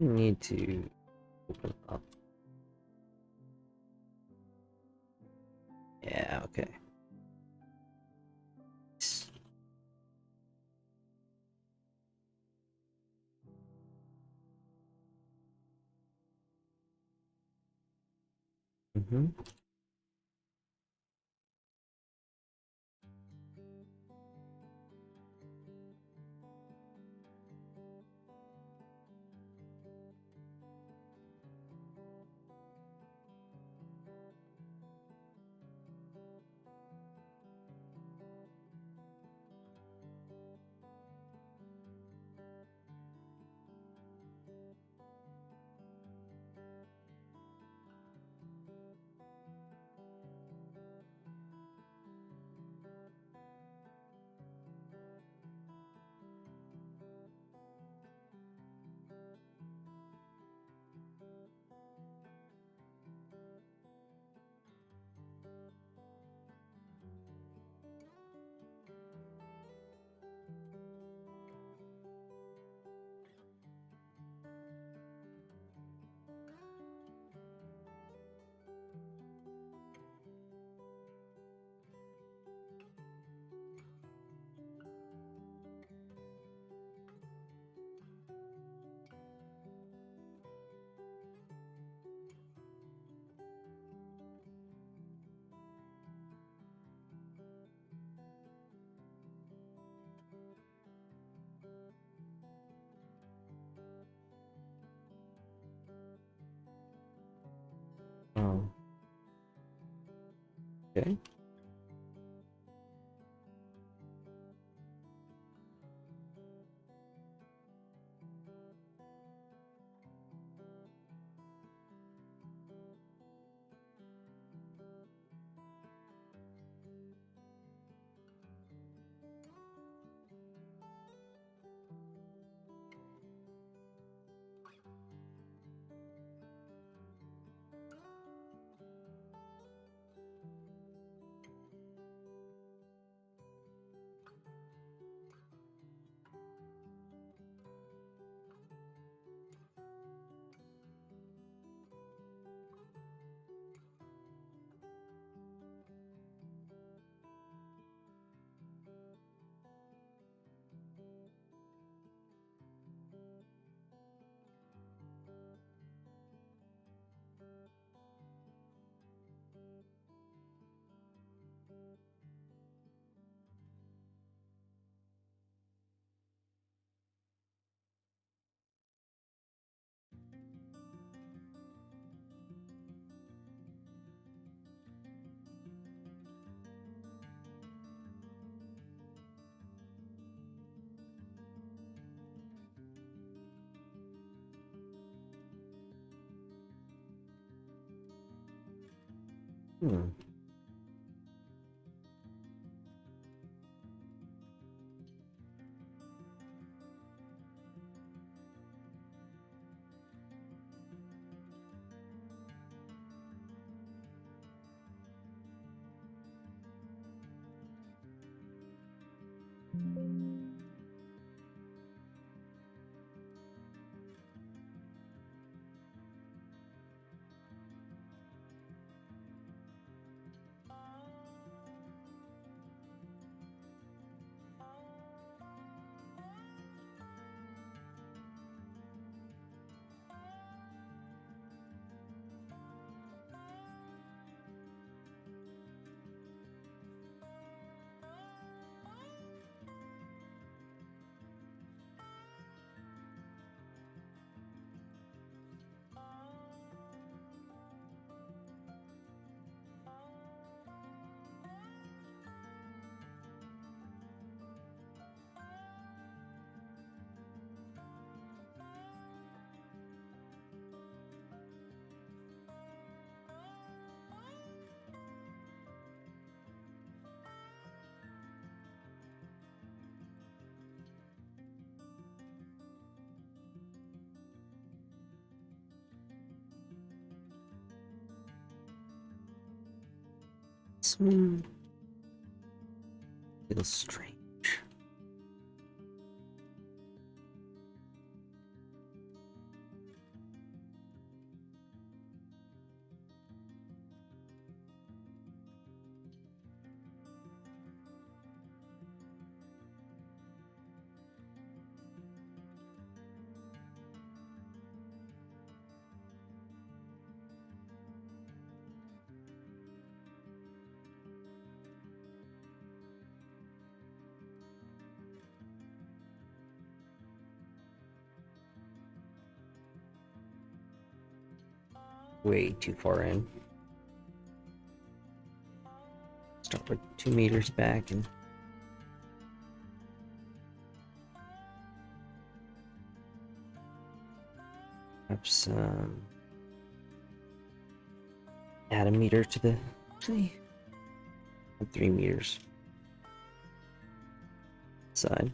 Need to open up. Yeah, okay. Mm-hmm. Oh. Okay. Hmm. Feels strange. way too far in. Start with 2 meters back and perhaps add a meter to the, actually 3 meters side.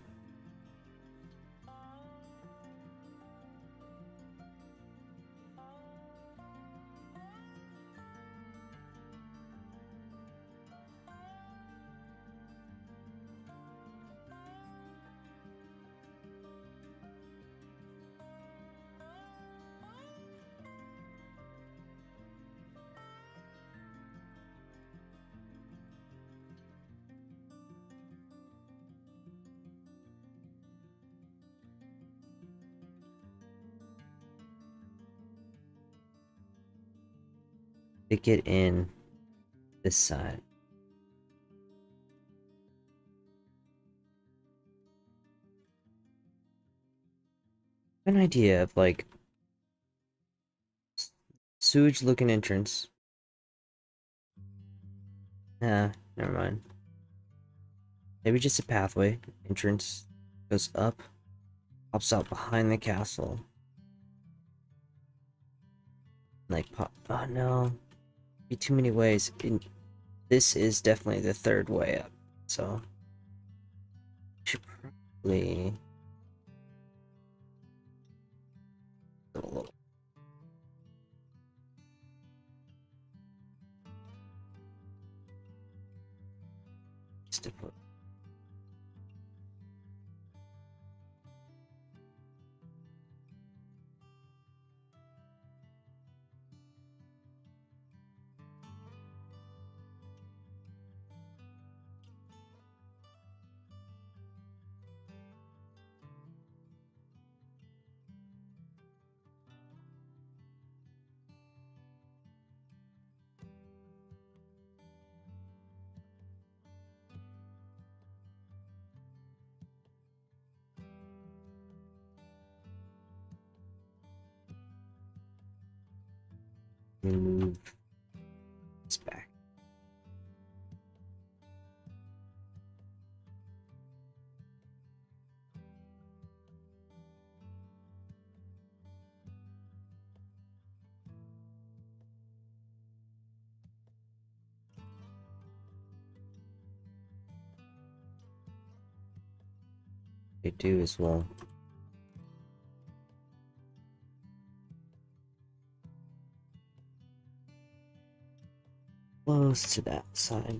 Stick it in this side. An idea of like sewage looking entrance. Nah, never mind. Maybe just a pathway. Entrance goes up, pops out behind the castle. Like pop. Oh no, be too many ways. This is definitely the third way up, so should probably go a little. Just to put. Move this back. They do as well. Close to that side.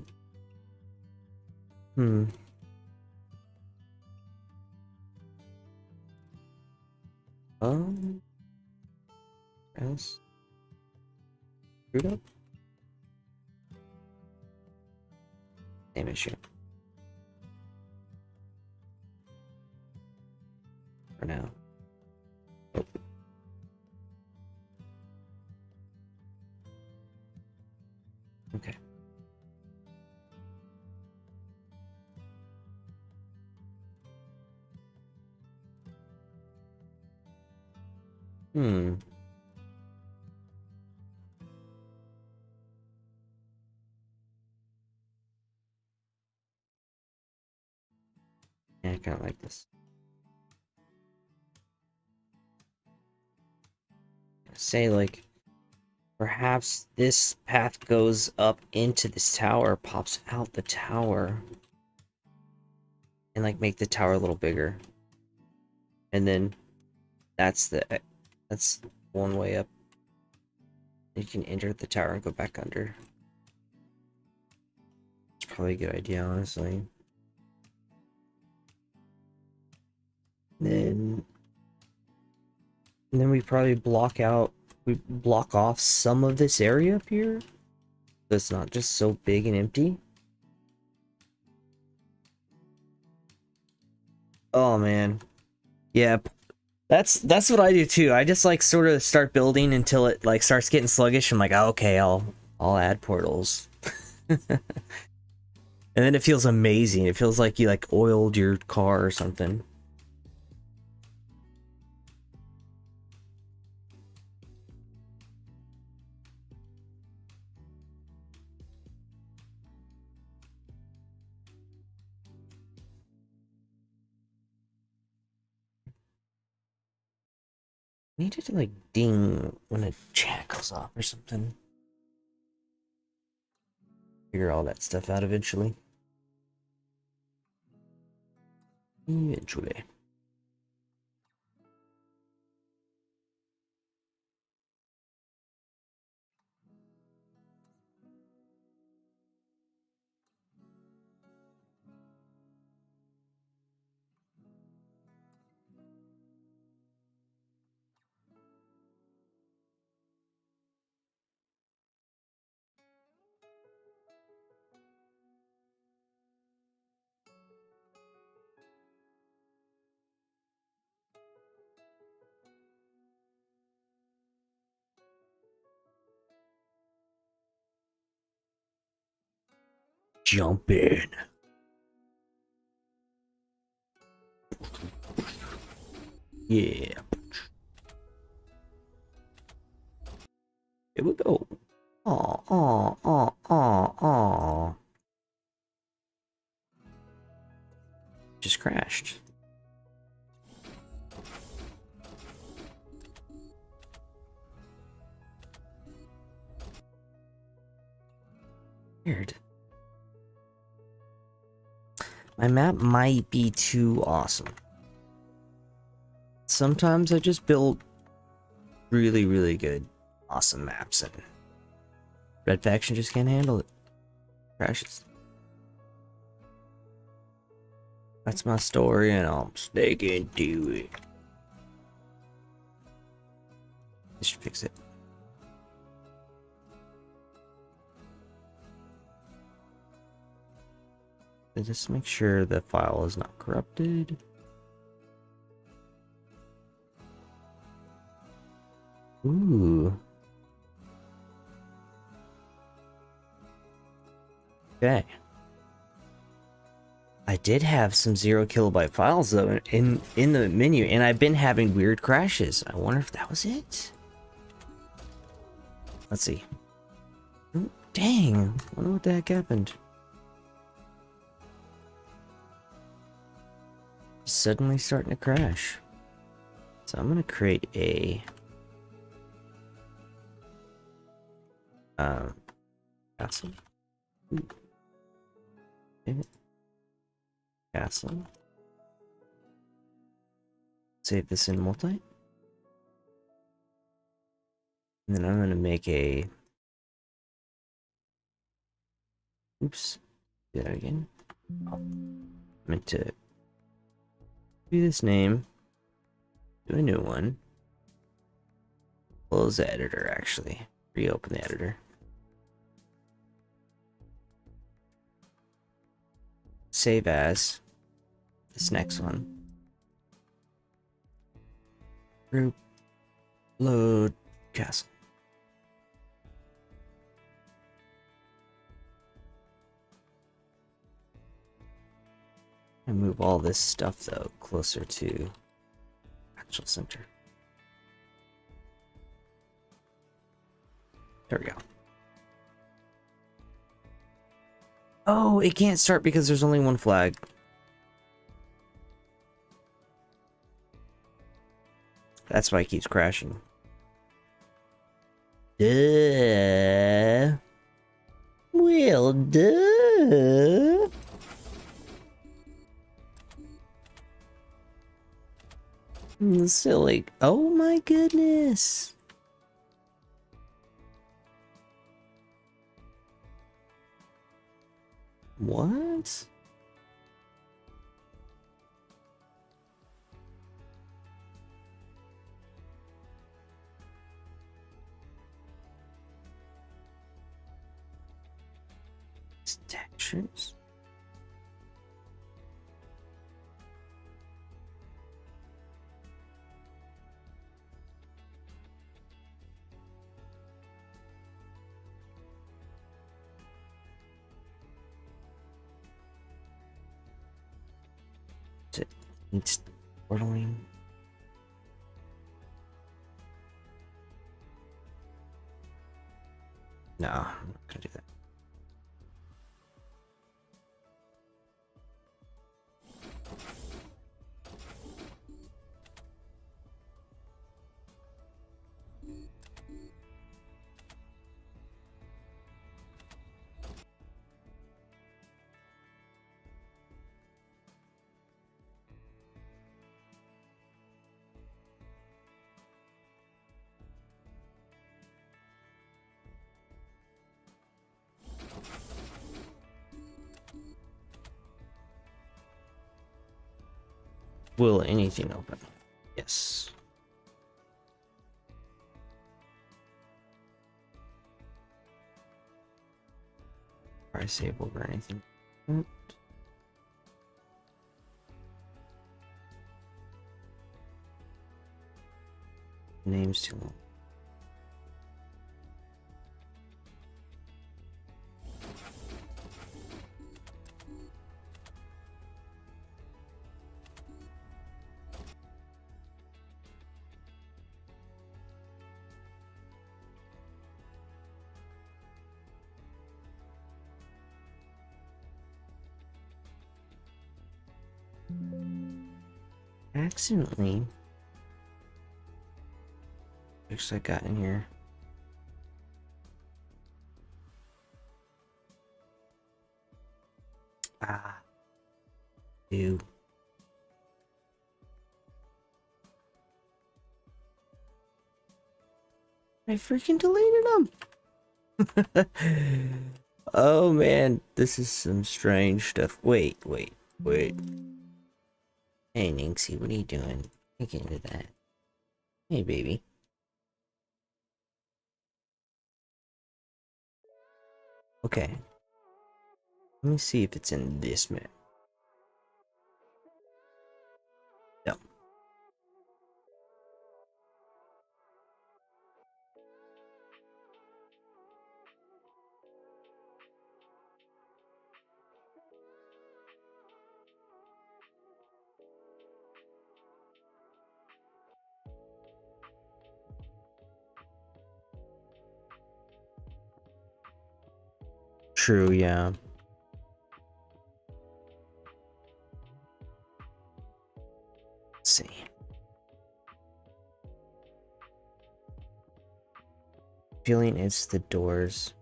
Else? Screwed up? Same issue. For now. Oh. Okay. Yeah, I kind of like this. Say, like, perhaps this path goes up into this tower, pops out the tower, and, like, make the tower a little bigger. And then that's one way up. You can enter the tower and go back under. It's probably a good idea, honestly. And then we probably block off some of this area up here. So it's not just so big and empty. Oh man. Yeah. That's what I do too. I just like sort of start building until it like starts getting sluggish. I'm like, oh, okay, I'll add portals. And then it feels amazing. It feels like you like oiled your car or something. Needed to like ding when a chat goes off or something. Figure all that stuff out eventually. Eventually. Jump in. Yeah. Here we go. Aw, aw, aw, aw, aw. Just crashed. Weird. My map might be too awesome. Sometimes I just build really, really good, awesome maps, and Red Faction just can't handle it. Crashes. That's my story, and I'm sticking to it. I should fix it. Just make sure the file is not corrupted. Ooh. Okay. I did have some 0KB files though in the menu, and I've been having weird crashes. I wonder if that was it. Let's see. Oh, dang. I wonder what the heck happened. Suddenly starting to crash. So I'm gonna create a castle. Ooh. Castle. Save this in multi. And then I'm gonna make a oops. Do that again. Oh, meant to do this name. Do a new one. Close the editor, actually. Reopen the editor. Save as this next one. Group load castle. And move all this stuff though closer to actual center. There we go. Oh, it can't start because there's only one flag. That's why it keeps crashing. Duh. Well, duh. Silly. Oh my goodness. What? Textures? It needs portaling. No, I'm not gonna do that. Will anything open? Yes. Price save over anything. Name's too long. Accidentally. Looks like I got in here. Ah. Ew. I freaking deleted them. Oh man, this is some strange stuff. Wait. Hey Ninxie, what are you doing? Can't get into that. Hey baby. Okay. Let me see if it's in this map. No. True, yeah. Let's see. Feeling it's the doors.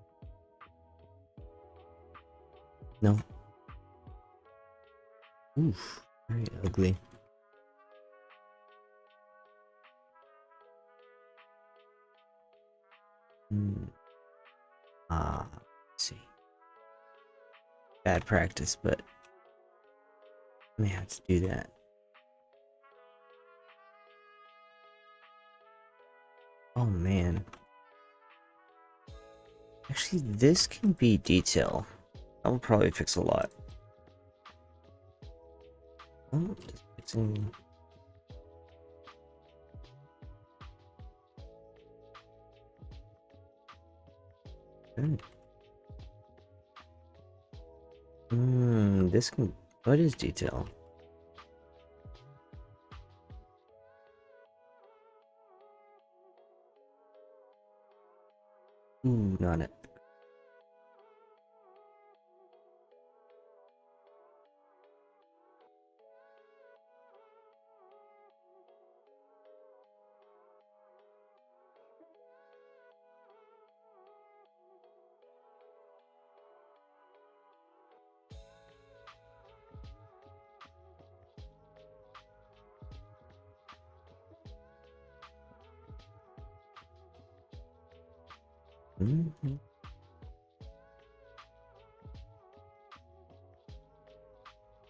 No. Oof. Very ugly. Let's see. Bad practice, but I may have to do that. Oh man. Actually, this can be detail. That will probably fix a lot. Oh, just fixing. Good. This can. What is detail? Ooh, not it.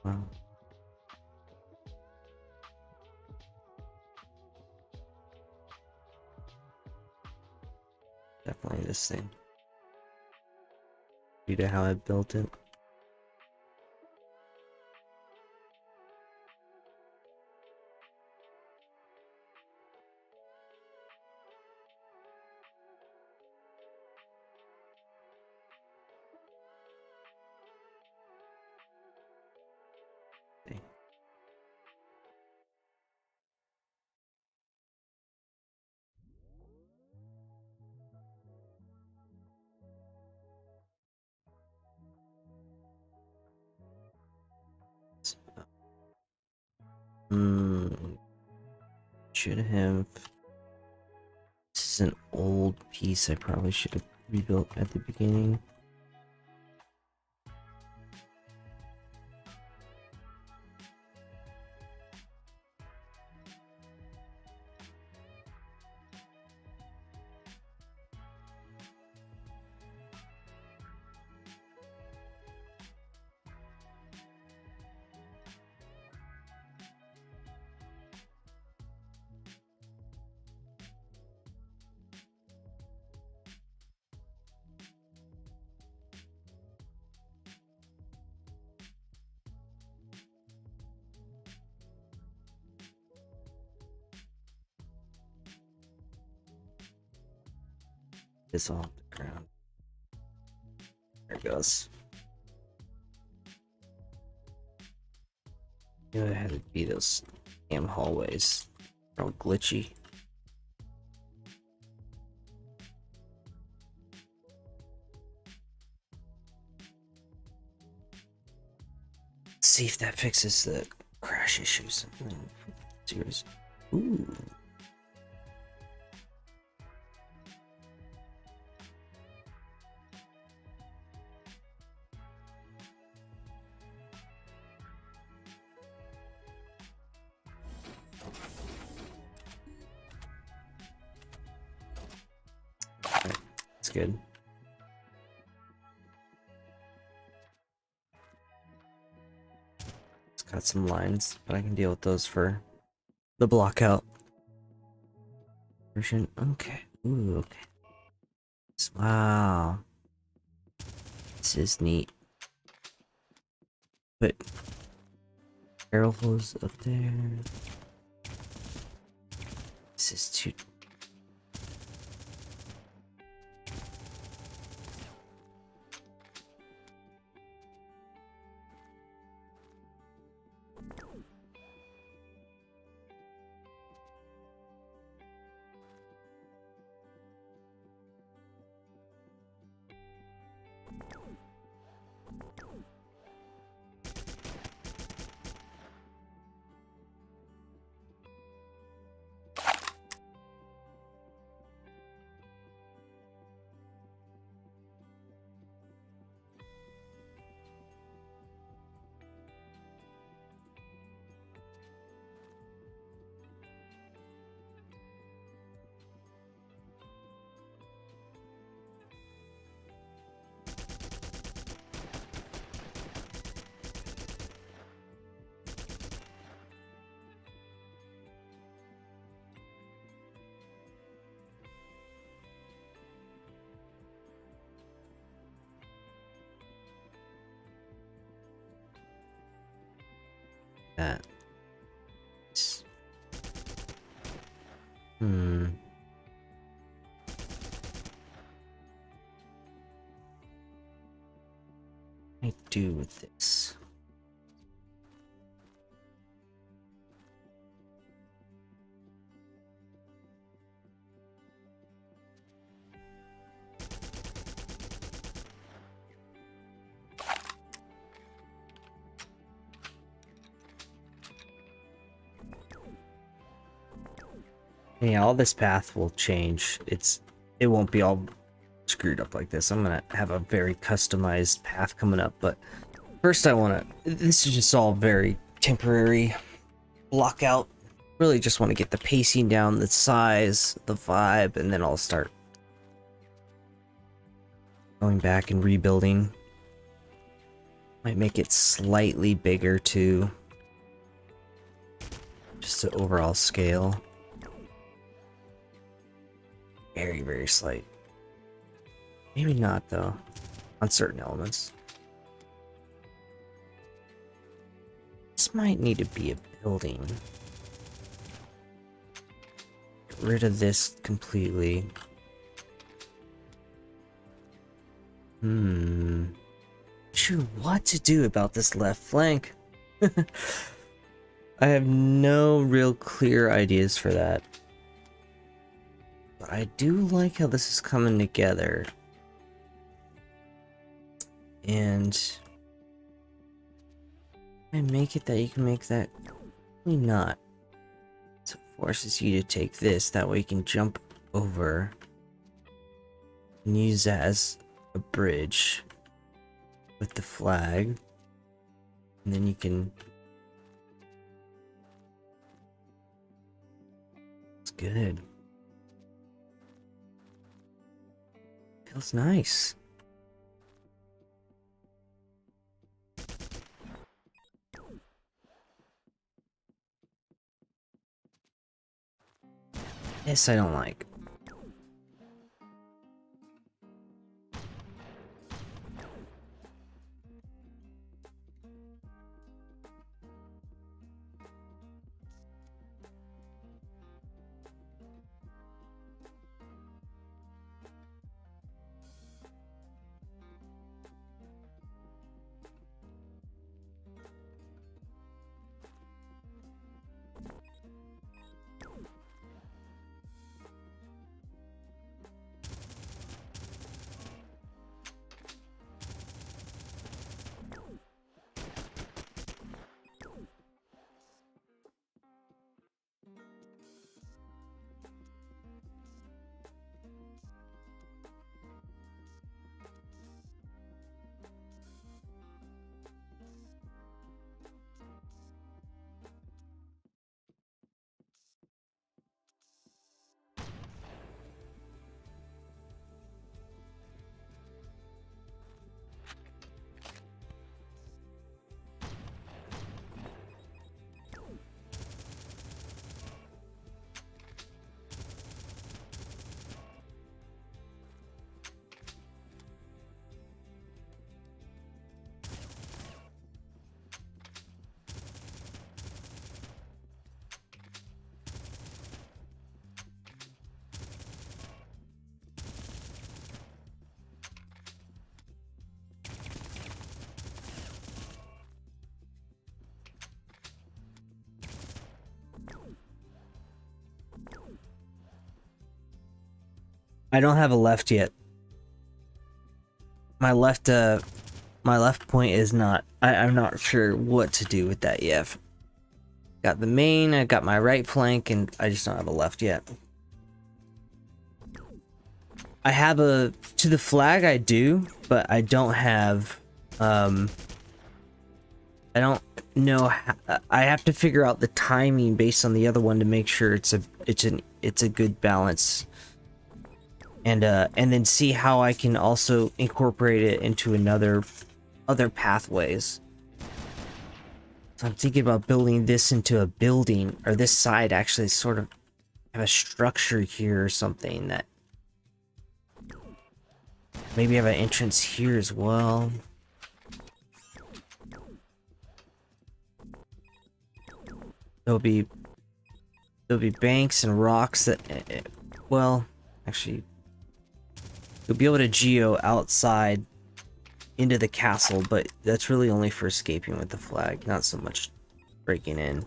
Wow. Definitely this thing. Due to how I built it. Should have. This is an old piece I probably should have rebuilt at the beginning. this off the ground. There it goes. You know, it had to be those damn hallways. They're all glitchy. Let's see if that fixes the crash issues. Serious. Ooh. Right. That's good. It's got some lines, but I can deal with those for the blockout version. Okay. Ooh, okay. Wow. This is neat. Put barrel hose up there. This is too... that. What do I do with this? Yeah, all this path will change. It won't be all screwed up like this. I'm gonna have a very customized path coming up, but first I wanna... This is just all very temporary. Blockout. Really just want to get the pacing down, the size, the vibe, and then I'll start going back and rebuilding. Might make it slightly bigger too. Just the overall scale. Very, very slight. Maybe not though, on certain elements. This might need to be a building. Get rid of this completely. Not sure what to do about this left flank. I have no real clear ideas for that. But I do like how this is coming together. And make it that you can make that really not. So it forces you to take this, that way you can jump over and use that as a bridge with the flag. And then you can... It's good. Feels nice. This I don't like. I don't have a left yet. My left point is not. I'm not sure what to do with that yet. Got the main, I got my right flank, and I just don't have a left yet. I have a to the flag, I do, but I don't have. I don't know. I have to figure out the timing based on the other one to make sure it's a good balance. And then see how I can also incorporate it into other pathways. So I'm thinking about building this into a building, or this side actually sort of have a structure here or something that maybe have an entrance here as well. There'll be banks and rocks that, well, actually, you'll be able to geo outside into the castle, but that's really only for escaping with the flag, not so much breaking in.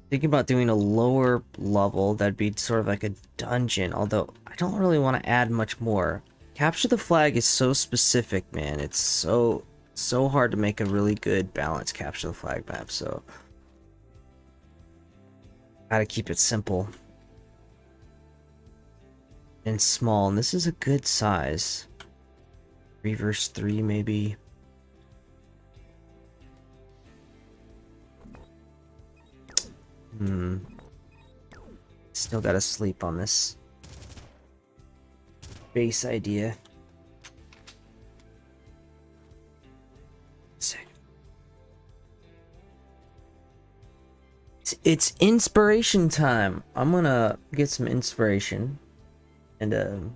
Thinking about doing a lower level that'd be sort of like a dungeon, although I don't really want to add much more. Capture the flag is so specific, man. It's so hard to make a really good balanced capture the flag map, so gotta keep it simple and small, and this is a good size. 3 versus 3 maybe. Still gotta sleep on this base idea. Sick. It's inspiration time. I'm gonna get some inspiration and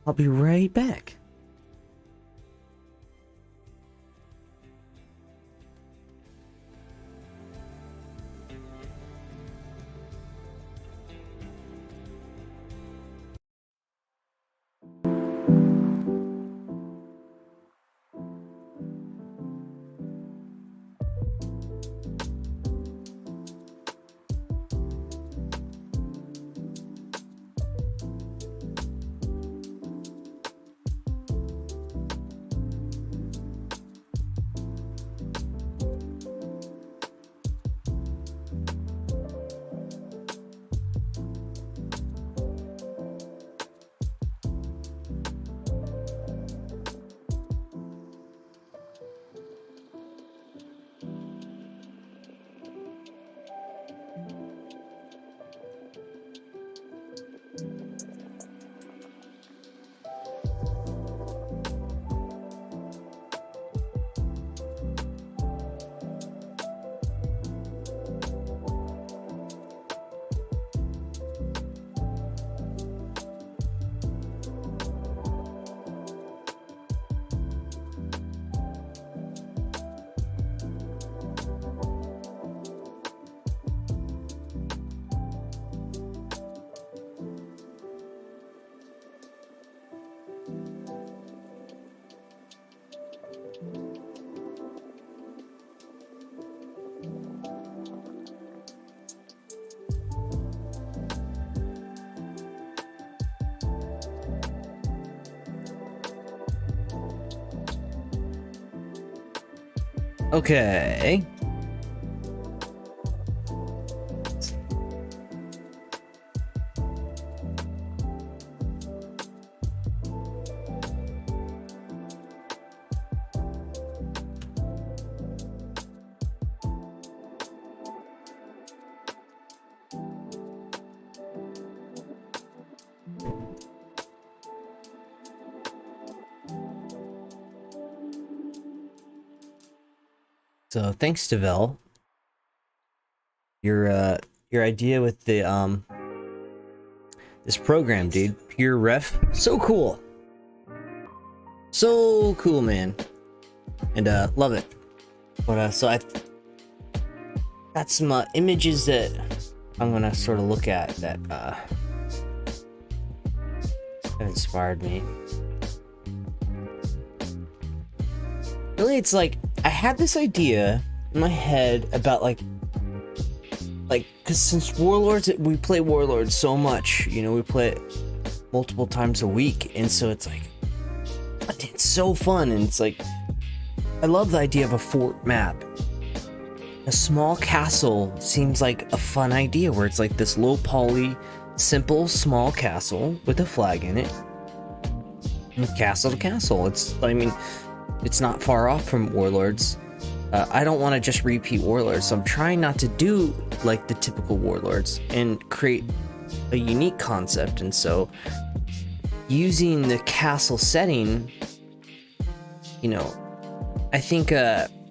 I'll be right back. Okay. So thanks to Vel. Your idea with the this program, dude. Pure ref. So cool. So cool, man. And love it. But so I got some images that I'm gonna sort of look at that have inspired me. Really, it's like I had this idea in my head about like like, because since Warlords, we play Warlords so much, you know, we play it multiple times a week, and so it's like, it's so fun, and it's like, I love the idea of a fort map. A small castle seems like a fun idea, where it's like this low poly, simple, small castle with a flag in it. And castle to castle. I mean, it's not far off from Warlords. I don't want to just repeat Warlords, so I'm trying not to do like the typical Warlords and create a unique concept. And so, using the castle setting, you know, I think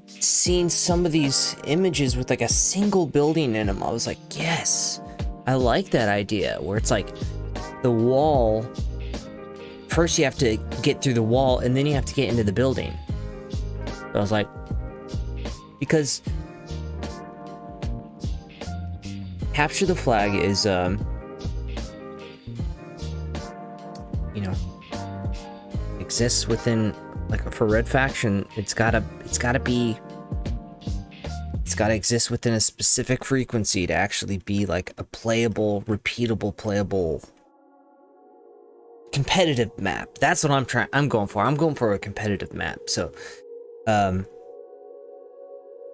seeing some of these images with like a single building in them, I was like, yes, I like that idea, where it's like the wall, first you have to get through the wall and then you have to get into the building. So I was like, because capture the flag is you know, exists within, like, for Red Faction, it's gotta exist within a specific frequency to actually be like a playable, repeatable, playable, competitive map. That's what I'm going for. I'm going for a competitive map. So,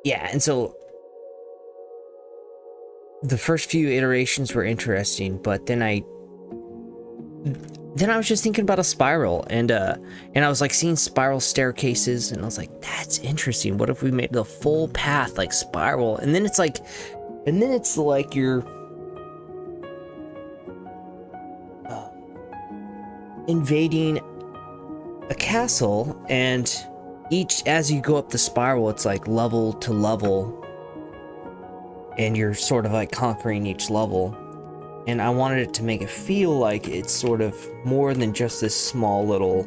yeah, and so the first few iterations were interesting, but then I was just thinking about a spiral, and I was like seeing spiral staircases, and I was like, that's interesting. What if we made the full path like spiral? And then it's like you're invading a castle, and as you go up the spiral, it's like level to level, and you're sort of like conquering each level. And I wanted it to make it feel like it's sort of more than just this small little,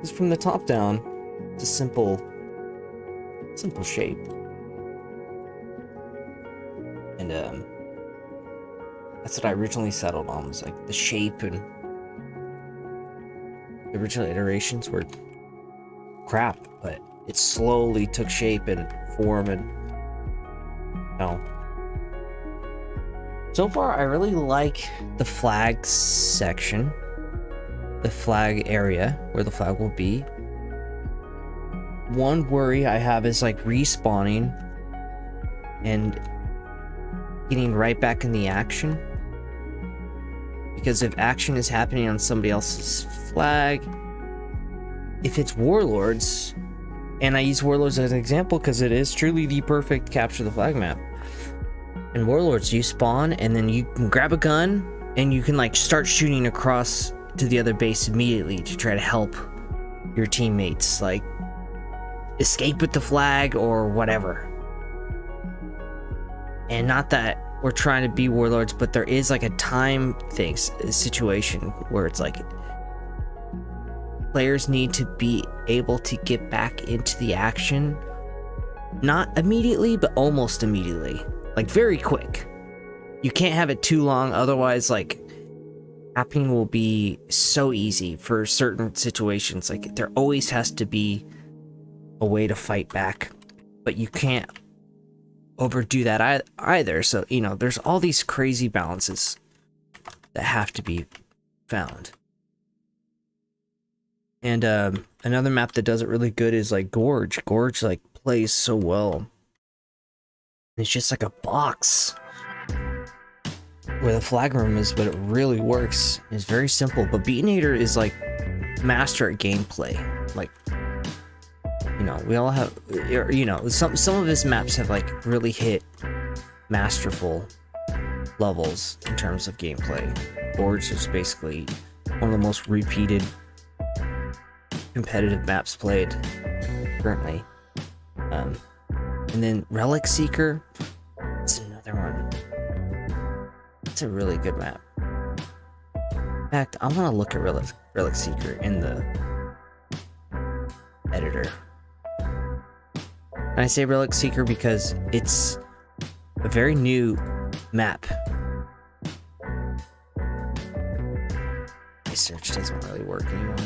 just from the top down, it's a simple shape. And that's what I originally settled on, was like the shape, and the original iterations were crap, but it slowly took shape and form, and so far I really like the flag section, the flag area where the flag will be. One worry I have is like respawning and getting right back in the action, because if action is happening on somebody else's flag, if it's Warlords, and I use Warlords as an example because it is truly the perfect capture the flag map. In Warlords, you spawn and then you can grab a gun and you can like start shooting across to the other base immediately to try to help your teammates like escape with the flag or whatever. And not that we're trying to be Warlords, but there is like a time situation where it's like players need to be able to get back into the action, not immediately, but almost immediately, like very quick. You can't have it too long, otherwise like happening will be so easy for certain situations. Like there always has to be a way to fight back, but you can't overdo that either. So, you know, there's all these crazy balances that have to be found. And another map that does it really good is like Gorge. Gorge like plays so well. It's just like a box where the flag room is, but it really works. It's very simple, but Beatonator is like master at gameplay. Like, you know, we all have, you know, some of his maps have like really hit masterful levels in terms of gameplay. Gorge is basically one of the most repeated competitive maps played currently. And then Relic Seeker, it's another one. It's a really good map. In fact, I want to look at Relic Seeker in the editor. And I say Relic Seeker because it's a very new map. My search doesn't really work anymore.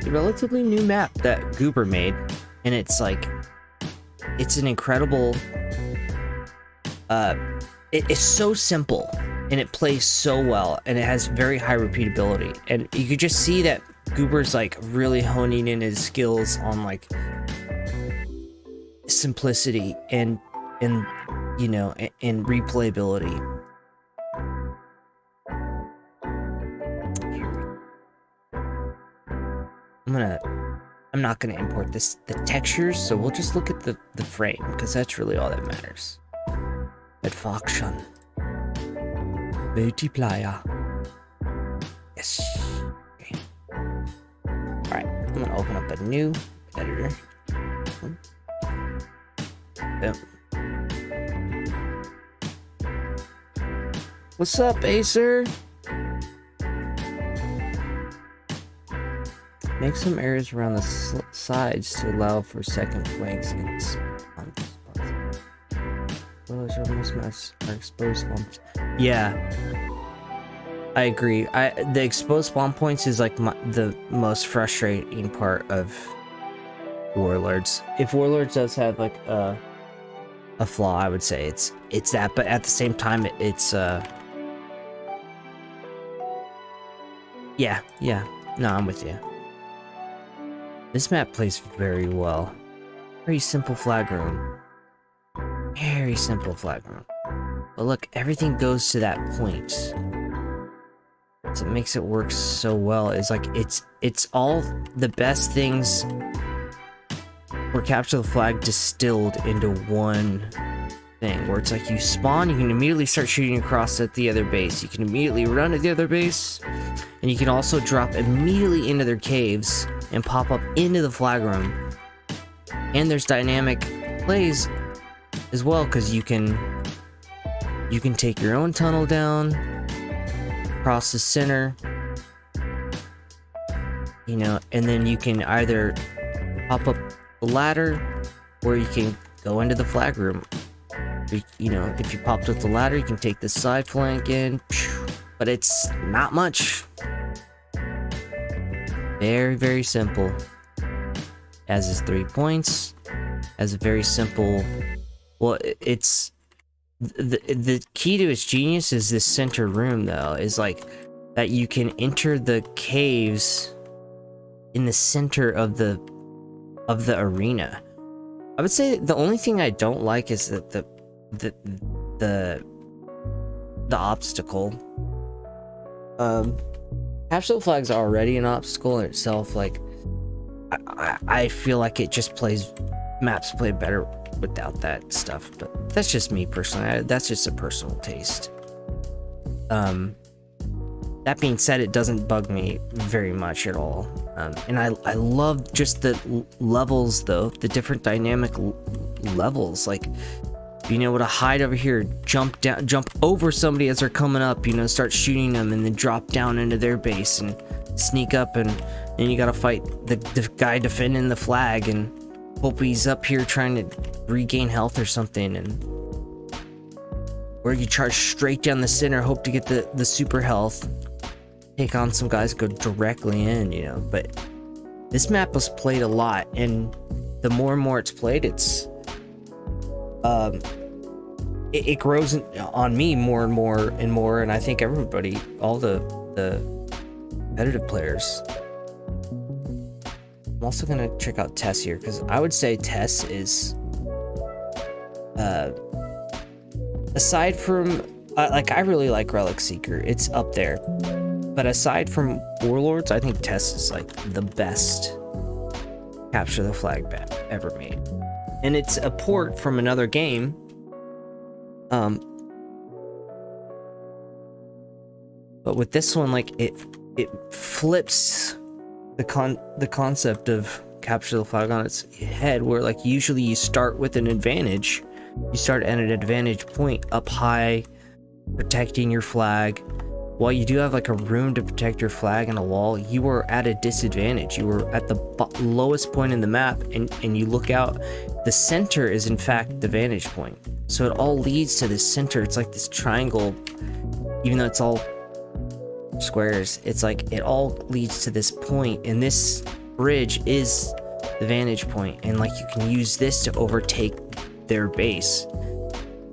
A relatively new map that Goober made, and it's like it's an incredible, it's so simple and it plays so well and it has very high repeatability, and you could just see that Goober's like really honing in his skills on like simplicity and you know, and replayability. I'm not gonna import the textures, so we'll just look at the frame, because that's really all that matters. At function multiplier. Yes. Okay. All right, I'm gonna open up a new editor. Boom. What's up, Acer? Make some areas around the sides to allow for second flanks and spawns. Those are most maps are exposed spawns. Yeah, I agree. The exposed spawn points is like the most frustrating part of Warlords. If Warlords does have like a flaw, I would say it's that, but at the same time, it's yeah. No, I'm with you. This map plays very well. Very simple flag room. Very simple flag room. But look, everything goes to that point. So it makes it work so well. It's like it's all the best things for Capture the Flag distilled into one thing, where it's like you spawn, you can immediately start shooting across at the other base, you can immediately run to the other base, and you can also drop immediately into their caves and pop up into the flag room. And there's dynamic plays as well, because you can take your own tunnel down across the center, you know, and then you can either pop up the ladder, or you can go into the flag room. You know, if you popped with the ladder, you can take the side flank in, but it's not much. Very, very simple. As is 3 points. As a very simple. Well, it's the key to its genius is this center room, though, is like that you can enter the caves in the center of the arena. I would say the only thing I don't like is that the obstacle. Capture the Flag's already an obstacle in itself. Like, I feel like it just maps play better without that stuff, but that's just me personally. That's just a personal taste. That being said, it doesn't bug me very much at all. And I love just the levels, though, the different dynamic levels. Like, being able to hide over here, jump over somebody as they're coming up, you know, start shooting them, and then drop down into their base and sneak up, and then you gotta fight the guy defending the flag and hope he's up here trying to regain health or something, or you charge straight down the center, hope to get the super health, take on some guys, go directly in, you know. But this map was played a lot, and the more and more it's played, it grows on me more and more and more, and I think everybody, all the competitive players. I'm also gonna check out Tess here, because I would say Tess is aside from like, I really like Relic Seeker, it's up there, but aside from Warlords, I think Tess is like the best Capture the Flag map ever made, and it's a port from another game. But with this one, like, it flips the concept of Capture the Flag on its head, where like usually you start with an advantage, you start at an advantage point up high, protecting your flag. While you do have like a room to protect your flag and a wall, you were at a disadvantage. You were at the lowest point in the map, and you look out, the center is in fact the vantage point. So it all leads to this center. It's like this triangle, even though it's all squares, it's like it all leads to this point, and this bridge is the vantage point, and like you can use this to overtake their base,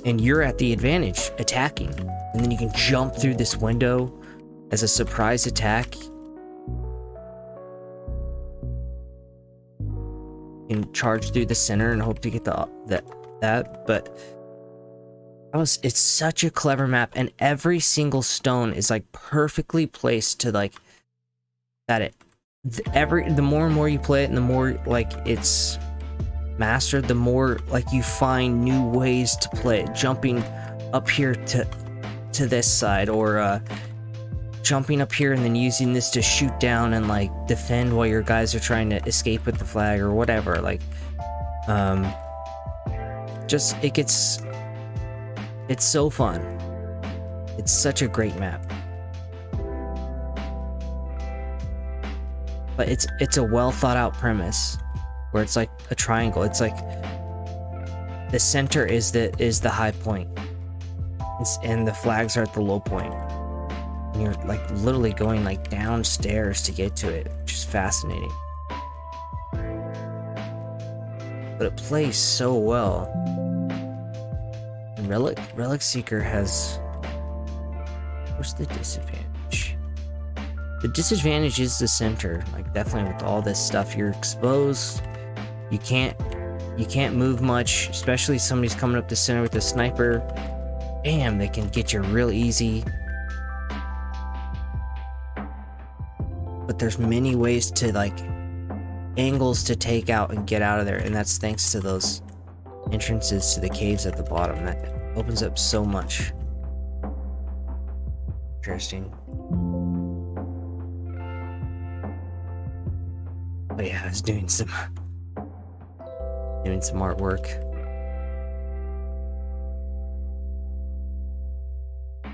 and you're at the advantage attacking, and then you can jump through this window as a surprise attack. You can charge through the center and hope to get but it's such a clever map, and every single stone is like perfectly placed to like that the more and more you play it and the more like it's mastered, the more like you find new ways to play it, jumping up here to this side, or jumping up here and then using this to shoot down and like defend while your guys are trying to escape with the flag or whatever. Like just it's so fun. It's such a great map. But it's a well thought out premise where it's like a triangle. It's like the center is the high point, and the flags are at the low point. And you're like literally going like downstairs to get to it, which is fascinating. But it plays so well. And Relic Seeker has... What's the disadvantage? The disadvantage is the center. Like definitely with all this stuff, you're exposed. You can't move much, especially if somebody's coming up the center with a sniper. Damn, they can get you real easy. But there's many ways to like angles to take out and get out of there, and that's thanks to those entrances to the caves at the bottom. That opens up so much. Interesting. But yeah, I was doing some artwork.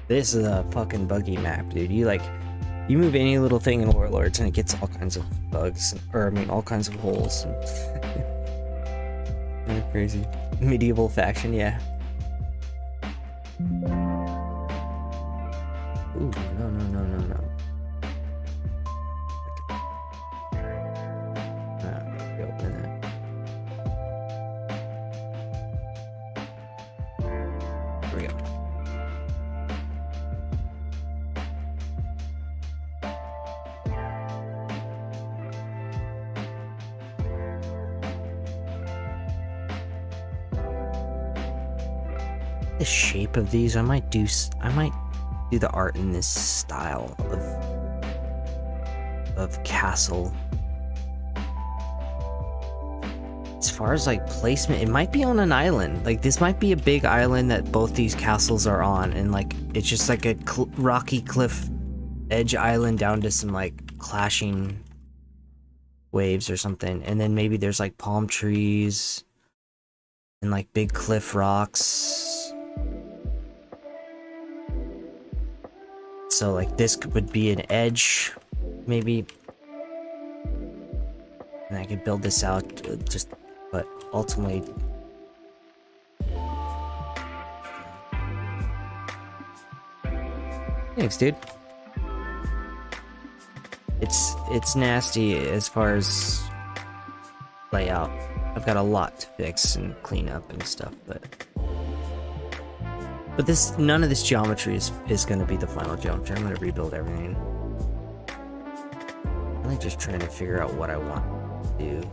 This is a fucking buggy map, dude. You move any little thing in Warlords and it gets all kinds of bugs, or I mean all kinds of holes. And crazy. Medieval faction, yeah. Ooh, no. Open that. There we go. The shape of these, I might do the art in this style of castle. As far as like placement, it might be on an island. Like this might be a big island that both these castles are on, and like it's just like a rocky cliff edge island down to some like clashing waves or something, and then maybe there's like palm trees and like big cliff rocks. So like this would be an edge, maybe, and I could build this out but ultimately, thanks, dude. It's nasty as far as layout. I've got a lot to fix and clean up and stuff, but none of this geometry is going to be the final geometry. I'm going to rebuild everything. I'm really just trying to figure out what I want to do.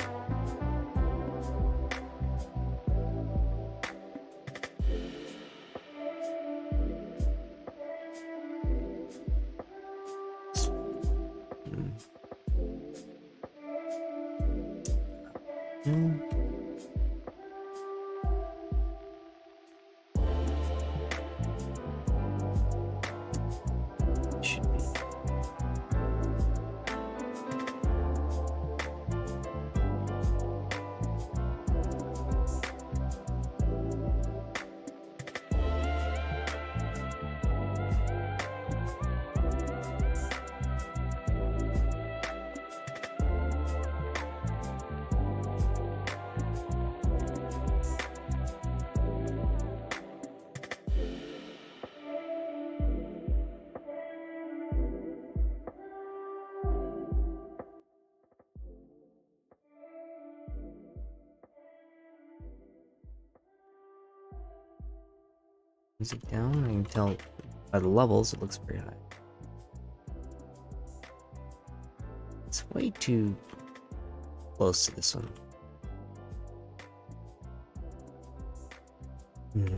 Should be. Is it down? I can tell by the levels it looks very high. It's way too close to this one. Hmm.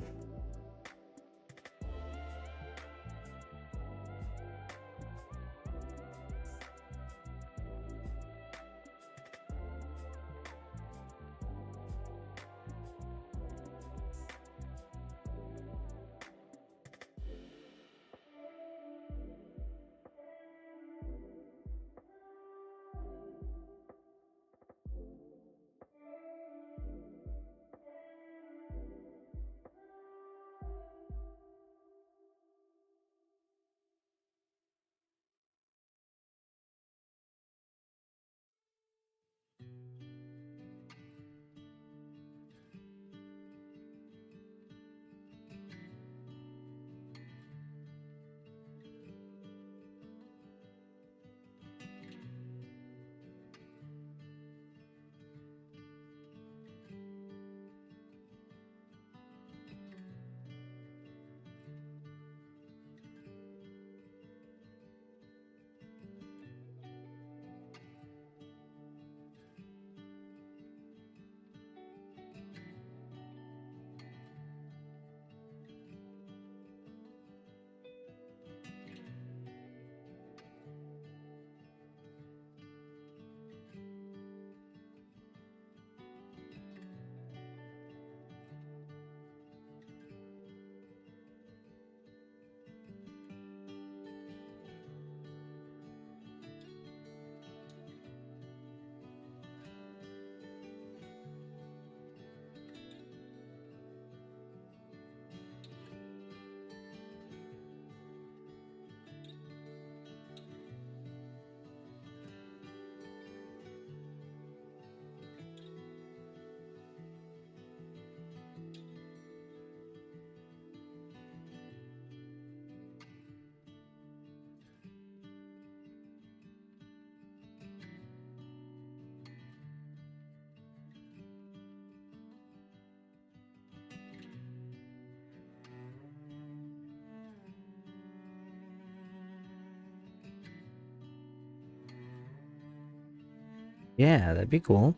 Yeah, that'd be cool.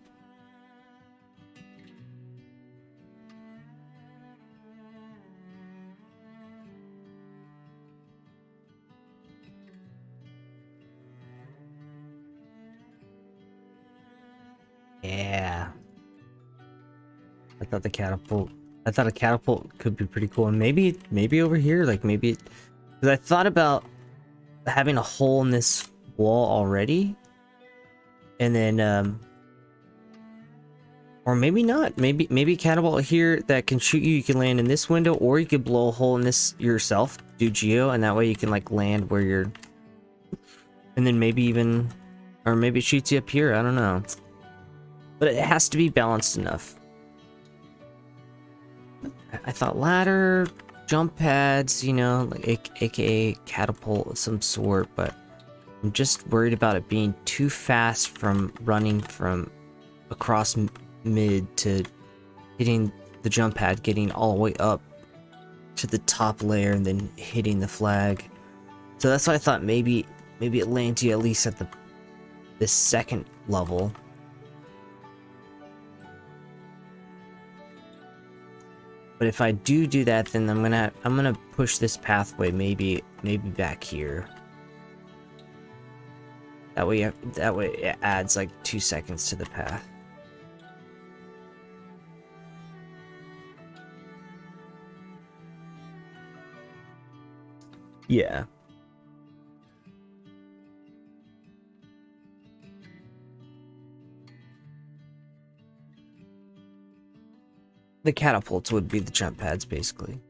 Yeah. I thought the catapult. I thought a catapult could be pretty cool, and maybe over here, like maybe, because I thought about having a hole in this wall already, and then or maybe not. Maybe a catapult here that can shoot you. You can land in this window, or you could blow a hole in this yourself, do geo, and that way you can like land where you're, and then maybe even, or maybe it shoots you up here. I don't know, but it has to be balanced enough. I thought ladder, jump pads, you know, like aka catapult of some sort, but I'm just worried about it being too fast from running from across mid to hitting the jump pad, getting all the way up to the top layer and then hitting the flag. So that's why I thought maybe it lands you at least at the second level. But if I do that, then I'm gonna push this pathway maybe back here. That way it adds like 2 seconds to the path. Yeah. The catapults would be the jump pads, basically.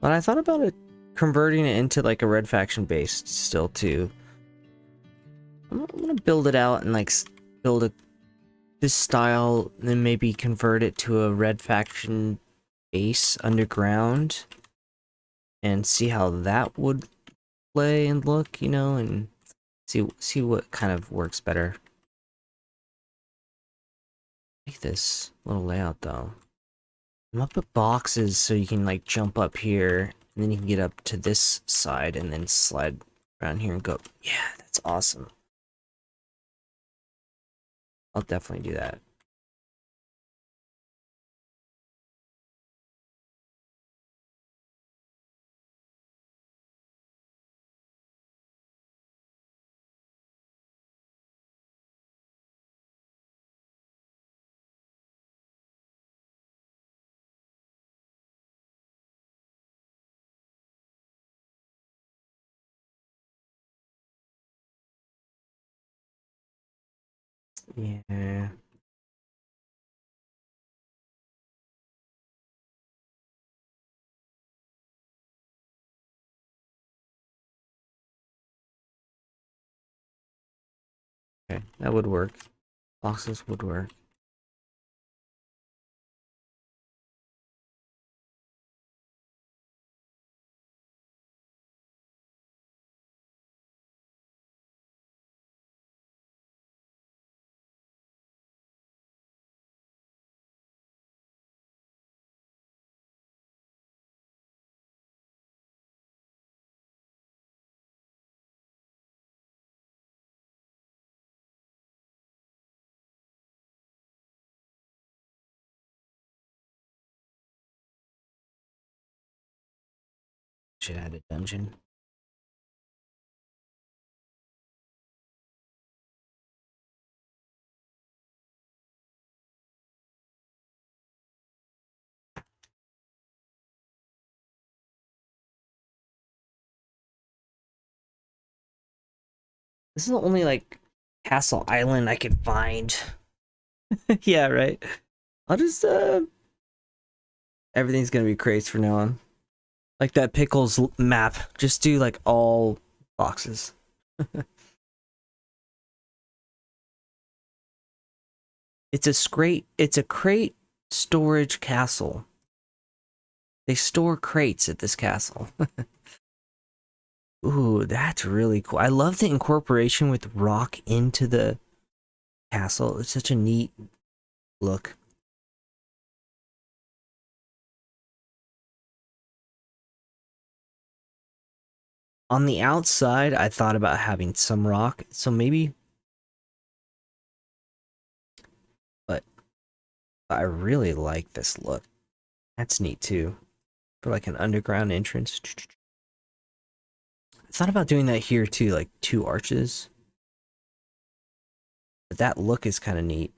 But I thought about it, converting it into like a red faction base still too. I'm gonna build it out and like build this style, and then maybe convert it to a red faction base underground, and see how that would play and look, you know, and see what kind of works better. I like this little layout though. I'm gonna put boxes so you can like jump up here, and then you can get up to this side and then slide around here and go. Yeah, that's awesome. I'll definitely do that. Yeah. Okay, that would work. Boxes would work. Should add a dungeon. This is the only like castle island I could find. Yeah, right. I'll just everything's gonna be crates from now on. Like that pickles map. Just do like all boxes. It's a crate storage castle. They store crates at this castle. Ooh, that's really cool. I love the incorporation with rock into the castle. It's such a neat look. On the outside, I thought about having some rock, so maybe, but I really like this look. That's neat too. For like an underground entrance. I thought about doing that here too, like 2 arches. But that look is kind of neat.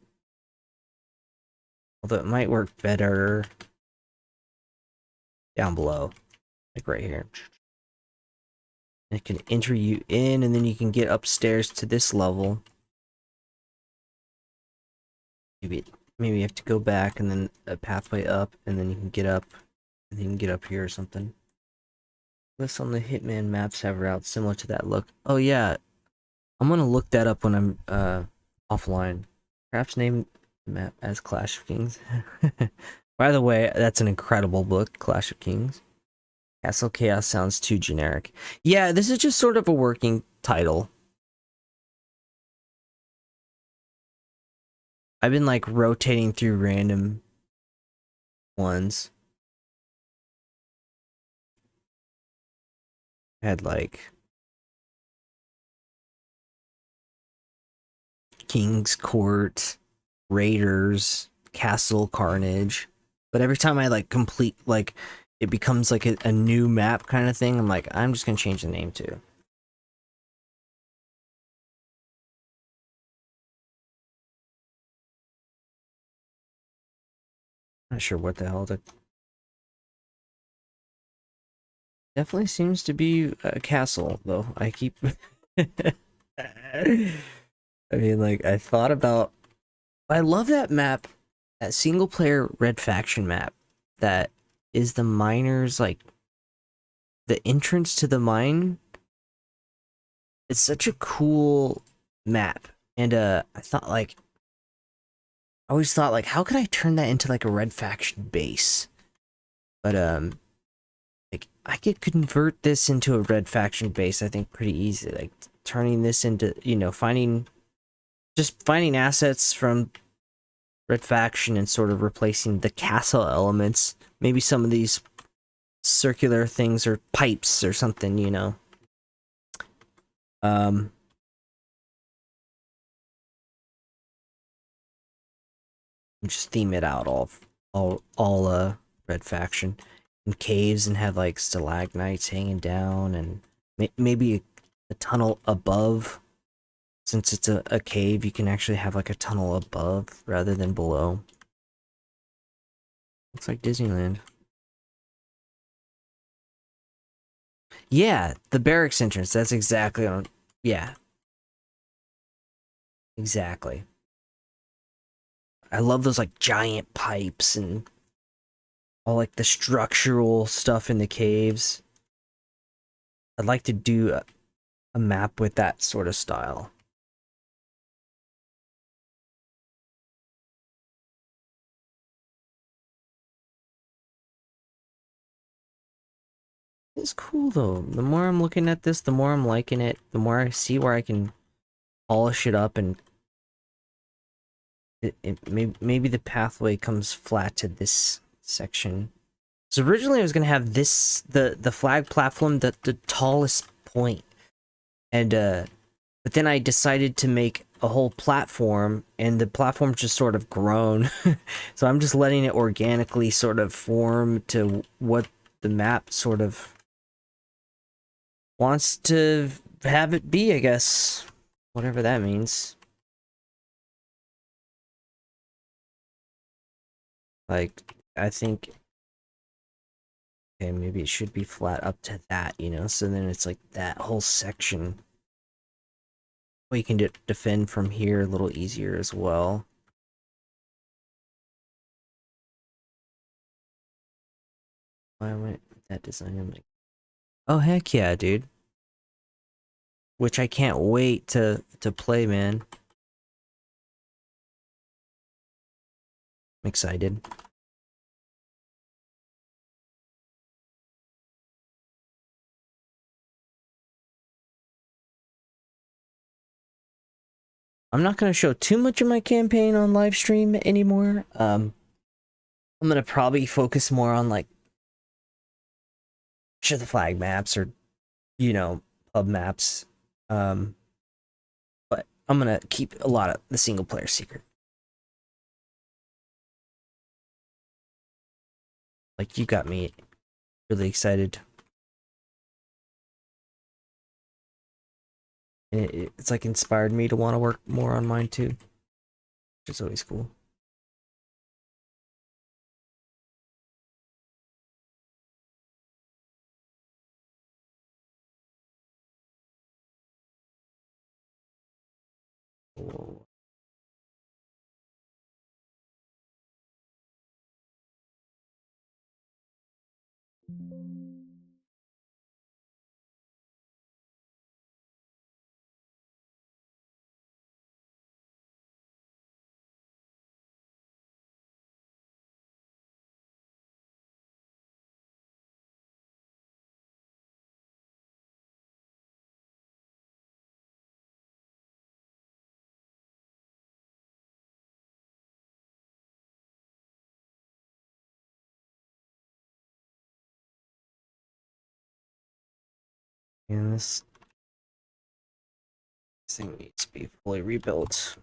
Although it might work better down below. Like right here. It can enter you in, and then you can get upstairs to this level. Maybe you have to go back and then a pathway up, and then you can get up, and then you can get up here or something. Lists on the Hitman maps have routes similar to that look. Oh yeah, I'm gonna look that up when I'm offline. Perhaps name the map as Clash of Kings. By the way, that's an incredible book, Clash of Kings. Castle Chaos sounds too generic. Yeah, this is just sort of a working title. I've been like rotating through random ones. I had like King's Court, Raiders, Castle Carnage. But every time I like complete, like, it becomes like a new map kind of thing, I'm like, I'm just gonna change the name too. Not sure what the hell that definitely seems to be a castle, though. I keep. I mean, like, I thought about. I love that map, that single player Red Faction map that is the miners, like, the entrance to the mine. It's such a cool map. And I thought, like, I always thought, like, how could I turn that into like a Red Faction base? But like, I could convert this into a Red Faction base, I think, pretty easy. Like, turning this into, you know, finding assets from red faction and sort of replacing the castle elements. Maybe some of these circular things or pipes or something, you know. Just theme it out all red faction and caves and have like stalagmites hanging down and maybe a tunnel above. Since it's a cave, you can actually have like a tunnel above rather than below. Looks like Disneyland. Yeah, the barracks entrance. That's exactly on. Yeah, exactly. I love those like giant pipes and all like the structural stuff in the caves. I'd like to do a map with that sort of style. It's cool though. The more I'm looking at this, the more I'm liking it. The more I see where I can polish it up and maybe the pathway comes flat to this section. So originally I was gonna have this the flag platform the tallest point, and but then I decided to make a whole platform, and the platform's just sort of grown. So I'm just letting it organically sort of form to what the map sort of wants to have it be, I guess. Whatever that means. Like, I think, okay, maybe it should be flat up to that, you know? So then it's like that whole section. We can defend from here a little easier as well. Why went that design? I'm like, oh heck yeah, dude. Which I can't wait to play, man. I'm excited. I'm not gonna show too much of my campaign on live stream anymore. I'm gonna probably focus more on like show the flag maps or, you know, pub maps. But I'm gonna keep a lot of the single player secret. Like, you got me really excited. And it's like inspired me to want to work more on mine too, which is always cool. Whoa. And this thing needs to be fully rebuilt.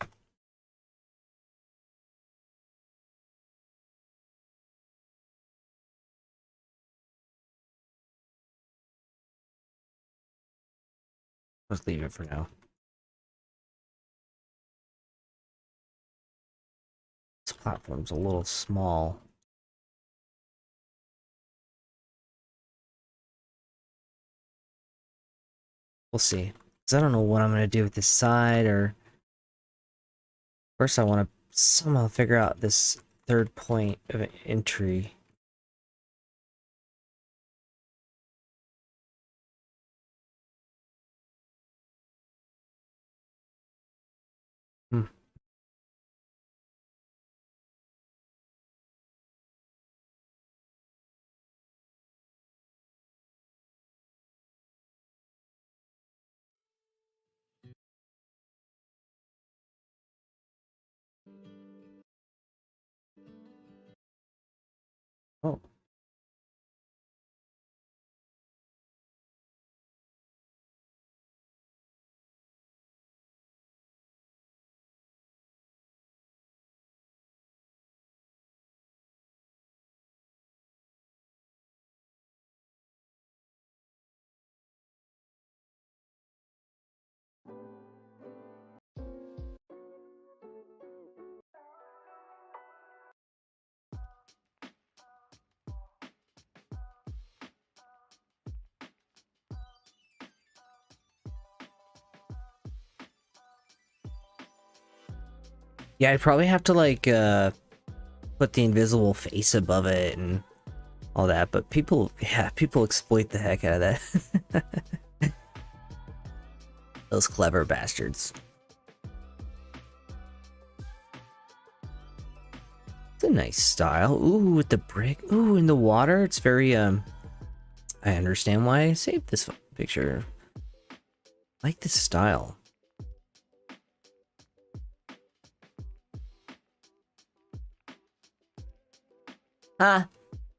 Let's leave it for now. This platform's a little small. We'll see. Because I don't know what I'm going to do with this side, or... First I want to somehow figure out this third point of entry. Hmm. Yeah, I'd probably have to like put the invisible face above it and all that, but people, yeah, people exploit the heck out of that. Those clever bastards. It's a nice style. Ooh, with the brick. Ooh, in the water. It's very, I understand why I saved this picture. I like this style. Ah,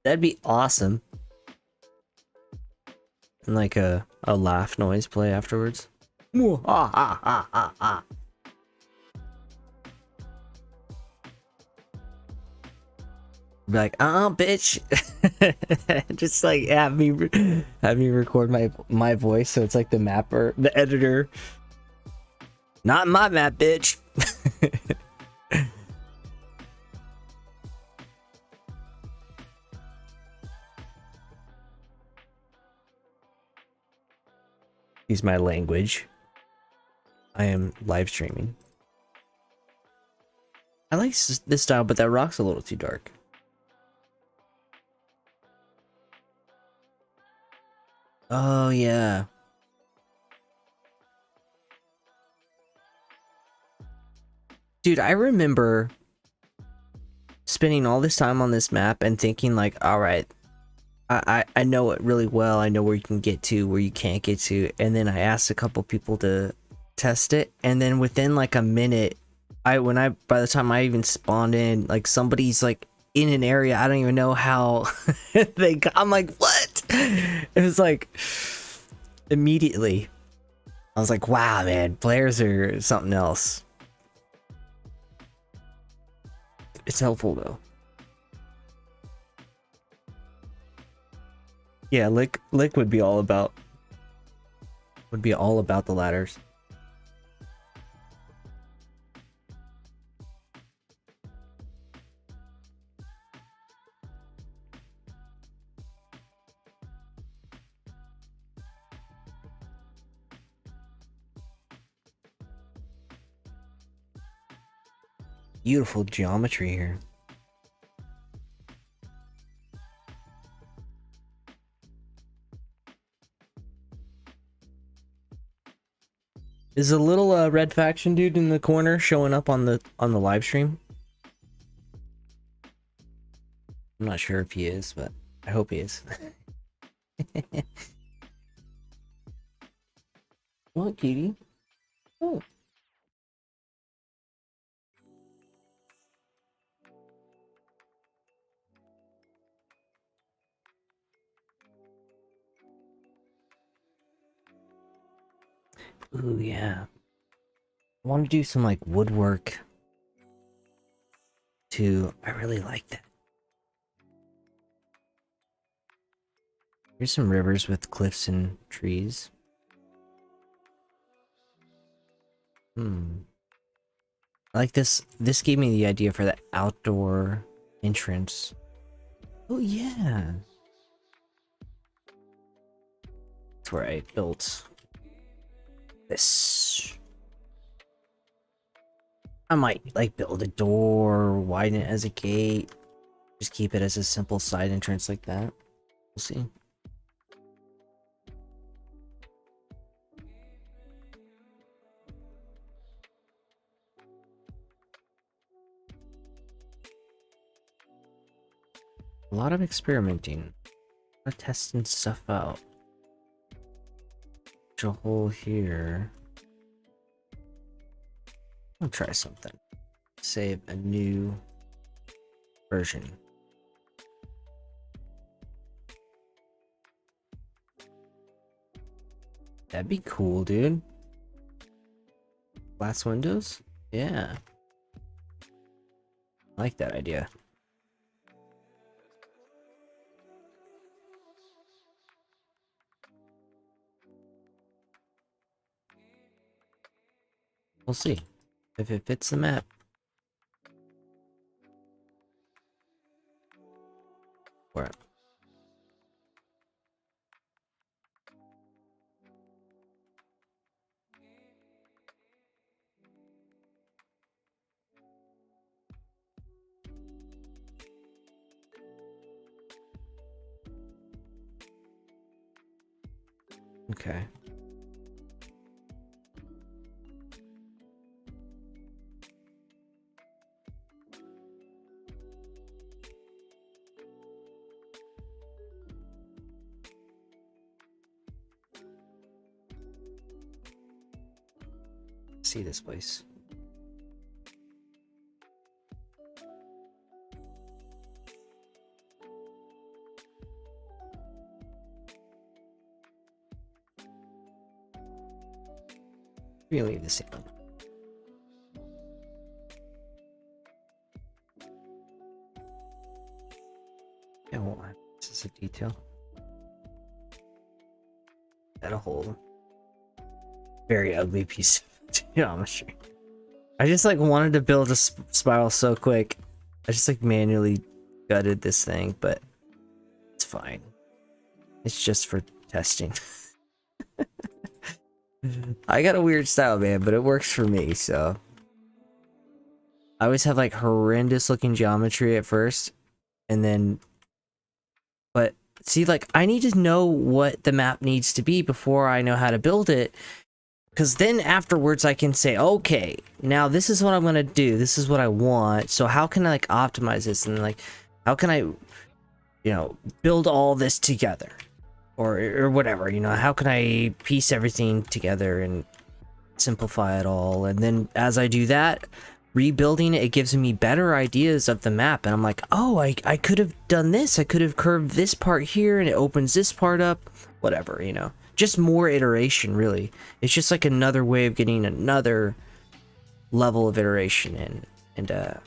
that'd be awesome. And like a laugh noise play afterwards. Ha ha ha ha ha. Be like, bitch. Just like have me record my voice so it's like the mapper, the editor. Not my map, bitch. Use my language. I am live streaming. I like this style, but that rock's a little too dark. Oh, yeah. Dude, I remember spending all this time on this map and thinking like, all right, I know it really well. I know where you can get to, where you can't get to. And then I asked a couple people to test it. And then within like a minute, by the time I even spawned in, like somebody's like in an area. I don't even know how I'm like, what? It was like immediately. I was like, wow, man, players are something else. It's helpful though. Yeah, Lick would be all about the ladders. Beautiful geometry here. Is a little red faction dude in the corner showing up on the live stream? I'm not sure if he is, but I hope he is. What, Katie? Oh. Ooh, yeah. I want to do some like woodwork too. I really like that. Here's some rivers with cliffs and trees. I like this. This gave me the idea for the outdoor entrance. Oh yeah. That's where I built this. I might like build a door, widen it as a gate, just keep it as a simple side entrance like that. We'll see. A lot of experimenting. A lot of testing stuff out. There's a hole here. I'll try something. Save a new version. That'd be cool, dude. Glass windows? Yeah. I like that idea. We'll see if it fits the map. Where? Okay. See this place. Really the same. Yeah, well, this is a detail. Got a hole. Very ugly piece of geometry. I just like wanted to build a spiral so quick. I just like manually gutted this thing, but it's fine. It's just for testing. I got a weird style, man, but it works for me, so. I always have like horrendous looking geometry at first, and then, but see, like I need to know what the map needs to be before I know how to build it, because then afterwards I can say, okay, now this is what I'm gonna do, this is what I want, so how can I like optimize this, and like how can I, you know, build all this together, or whatever, you know, how can I piece everything together and simplify it all. And then as I do that, rebuilding it, it gives me better ideas of the map, and I'm like, oh, I could have done this, I could have curved this part here and it opens this part up, whatever, you know, just more iteration. Really, it's just like another way of getting another level of iteration in, and I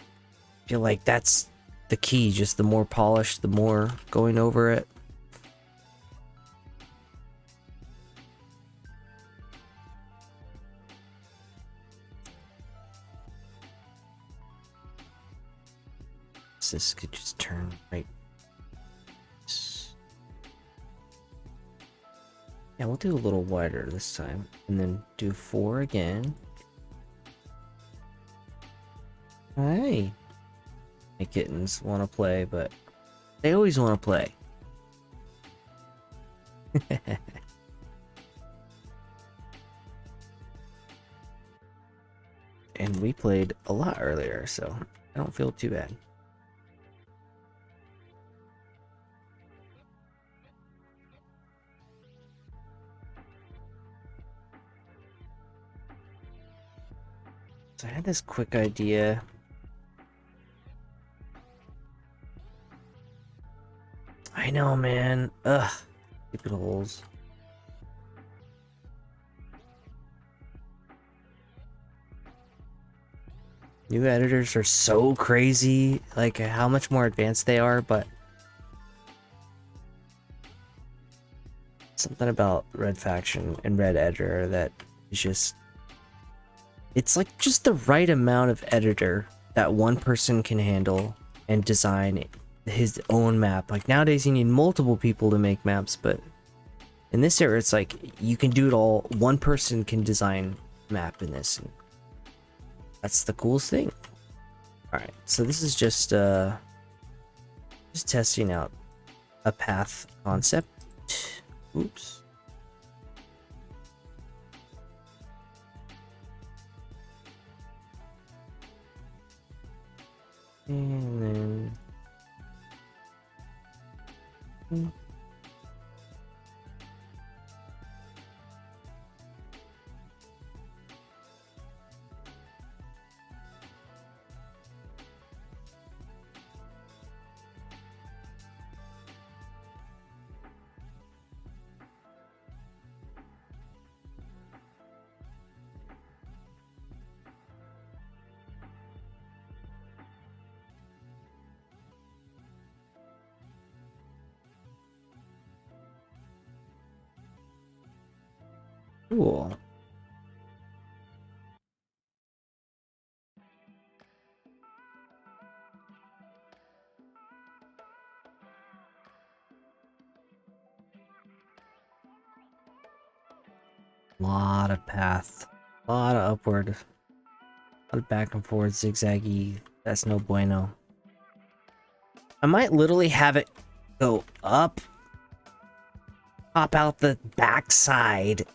feel like that's the key, just the more polished, the more going over it. This could just turn right. Yeah, we'll do a little wider this time, and then do 4 again. Hey, my kittens want to play, but they always want to play. And we played a lot earlier, so I don't feel too bad. So I had this quick idea. I know, man. Ugh. Stupid holes. New editors are so crazy, like how much more advanced they are, but something about Red Faction and Red Editor that is just, it's like just the right amount of editor that one person can handle and design his own map. Like nowadays you need multiple people to make maps, but in this era it's like you can do it all. One person can design a map in this, and that's the coolest thing. All right, so this is just testing out a path concept. Oops. And then cool. Lot of path, a lot of upward, a lot of back and forth, zigzaggy. That's no bueno. I might literally have it go up pop out the backside,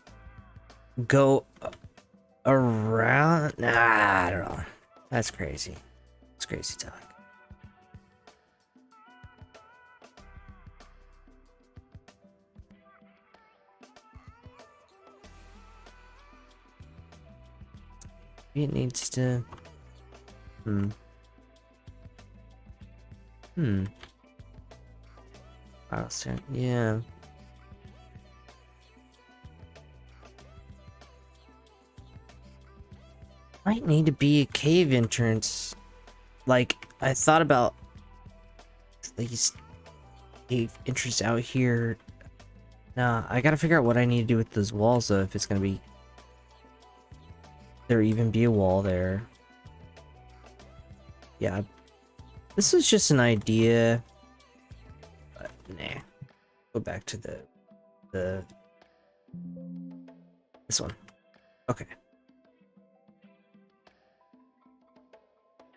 go around. Nah, I don't know. That's crazy. It's crazy talk. It needs to. Yeah. Might need to be a cave entrance. Like, I thought about these cave entrance out here. Nah, I gotta figure out what I need to do with those walls, though, if it's gonna be... There even be a wall there. Yeah. This is just an idea. But, nah. Go back to the... This one. Okay.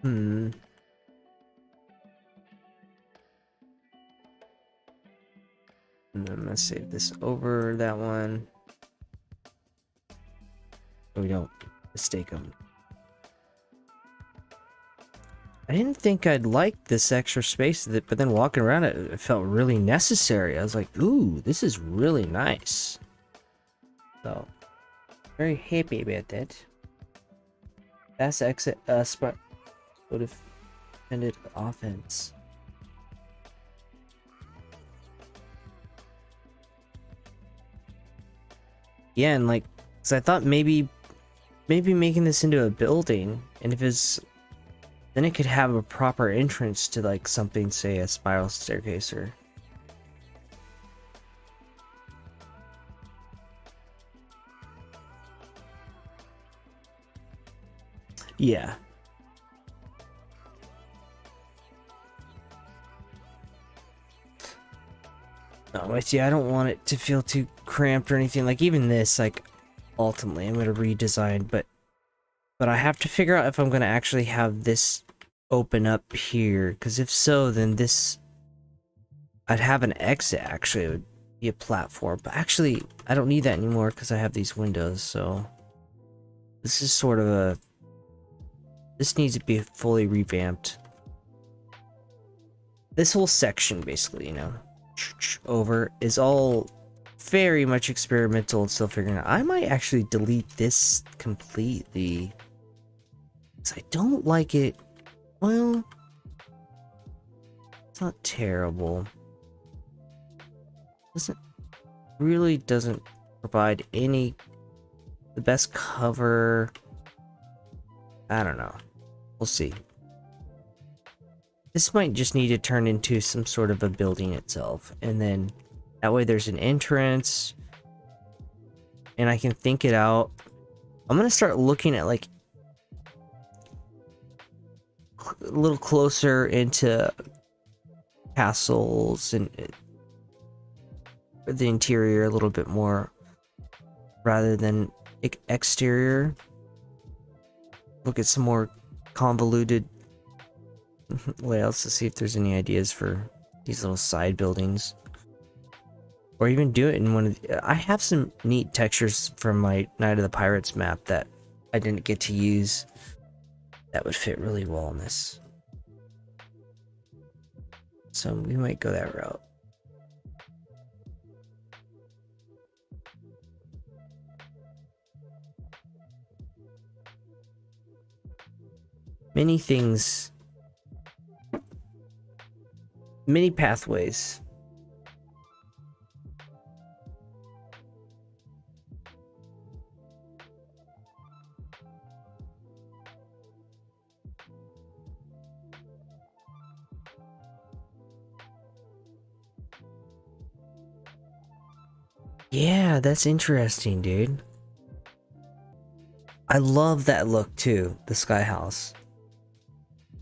And then let's save this over that one. So we don't mistake them. I didn't think I'd like this extra space, but then walking around it, it felt really necessary. I was like, ooh, this is really nice. So, very happy about that. Fast exit, spot would have ended offense. Yeah, and like, cause I thought maybe making this into a building, and if it's, then it could have a proper entrance to like something, say a spiral staircase or. Yeah. No, I don't want it to feel too cramped or anything. Like even this, like ultimately I'm gonna redesign, but I have to figure out if I'm gonna actually have this open up here. Because if so, then this I'd have an exit. Actually, it would be a platform. But actually, I don't need that anymore because I have these windows. So this is sort of a. This needs to be fully revamped. This whole section, basically, you know. Over is all very much experimental and still figuring out. I might actually delete this completely because I don't like it. Well, it's not terrible. Doesn't provide any the best cover. I don't know. We'll see. This might just need to turn into some sort of a building itself. And then that way there's an entrance. And I can think it out. I'm going to start looking at like a little closer into castles and the interior a little bit more rather than exterior. Look at some more convoluted layouts to see if there's any ideas for these little side buildings, or even do it in one of the, I have some neat textures from my Night of the Pirates map that I didn't get to use that would fit really well in this, so we might go that route. Many things, many pathways. Yeah, that's interesting, dude. I love that look too, the sky house.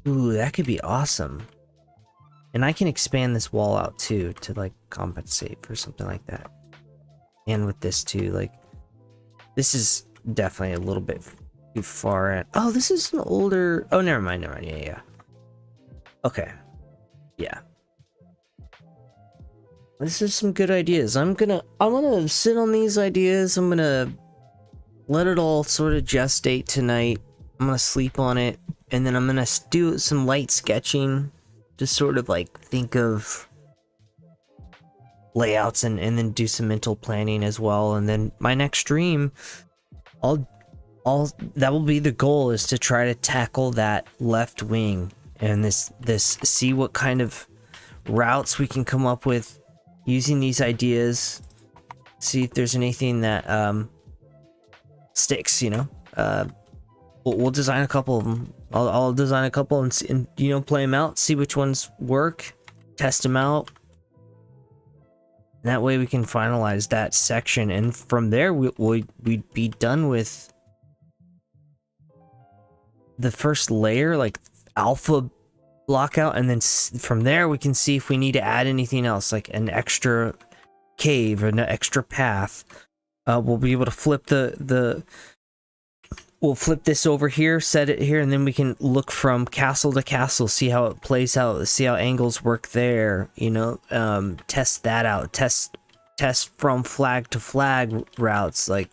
Ooh, that could be awesome. And I can expand this wall out too to like compensate for something like that. And with this too, like this is definitely a little bit too far in. Oh, this is an older. Oh, never mind. Yeah. Okay. Yeah. This is some good ideas. I'm gonna sit on these ideas. I'm gonna let it all sort of gestate tonight. I'm gonna sleep on it, and then I'm gonna do some light sketching to sort of like think of layouts and then do some mental planning as well. And then my next stream, that will be the goal, is to try to tackle that left wing and this see what kind of routes we can come up with using these ideas. See if there's anything that sticks, you know. We'll design a couple of them. I'll design a couple and you know, play them out, see which ones work, test them out. That way we can finalize that section, and from there we'd be done with the first layer, like alpha blockout, and then from there we can see if we need to add anything else, like an extra cave or an extra path. We'll be able to flip we'll flip this over here, set it here, and then we can look from castle to castle, see how it plays out, see how angles work there, you know. Test that out, test from flag to flag routes, like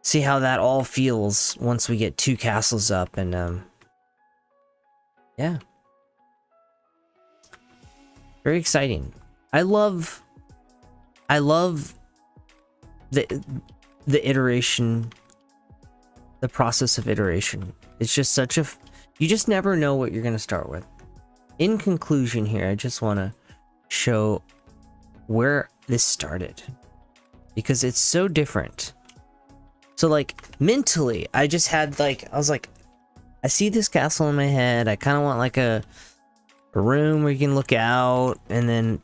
see how that all feels once we get 2 castles up. And yeah, very exciting. I love the iteration, the process of iteration. It's just such a you just never know what you're going to start with. In conclusion here, I just want to show where this started, because it's so different. So like mentally, I just had like, I was like, I see this castle in my head. I kind of want like a room where you can look out, and then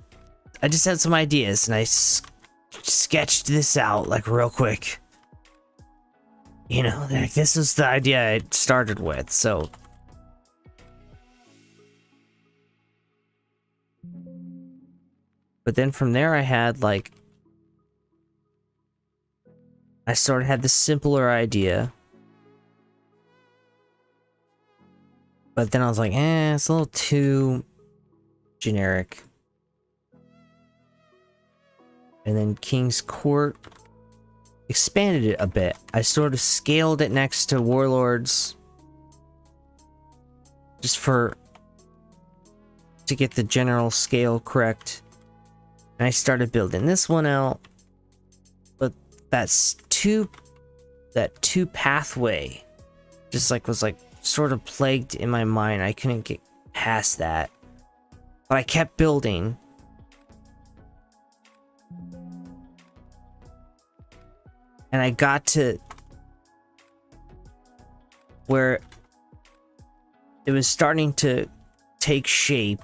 I just had some ideas, and I sketched this out like real quick. You know, like this is the idea I started with. So but then from there I had like, I sort of had the simpler idea, but then I was like, it's a little too generic. And then King's Court, expanded it a bit. I sort of scaled it next to Warlords, just to get the general scale correct. And I started building this one out, but that two pathway just like was like sort of plagued in my mind. I couldn't get past that, but I kept building. And I got to where it was starting to take shape,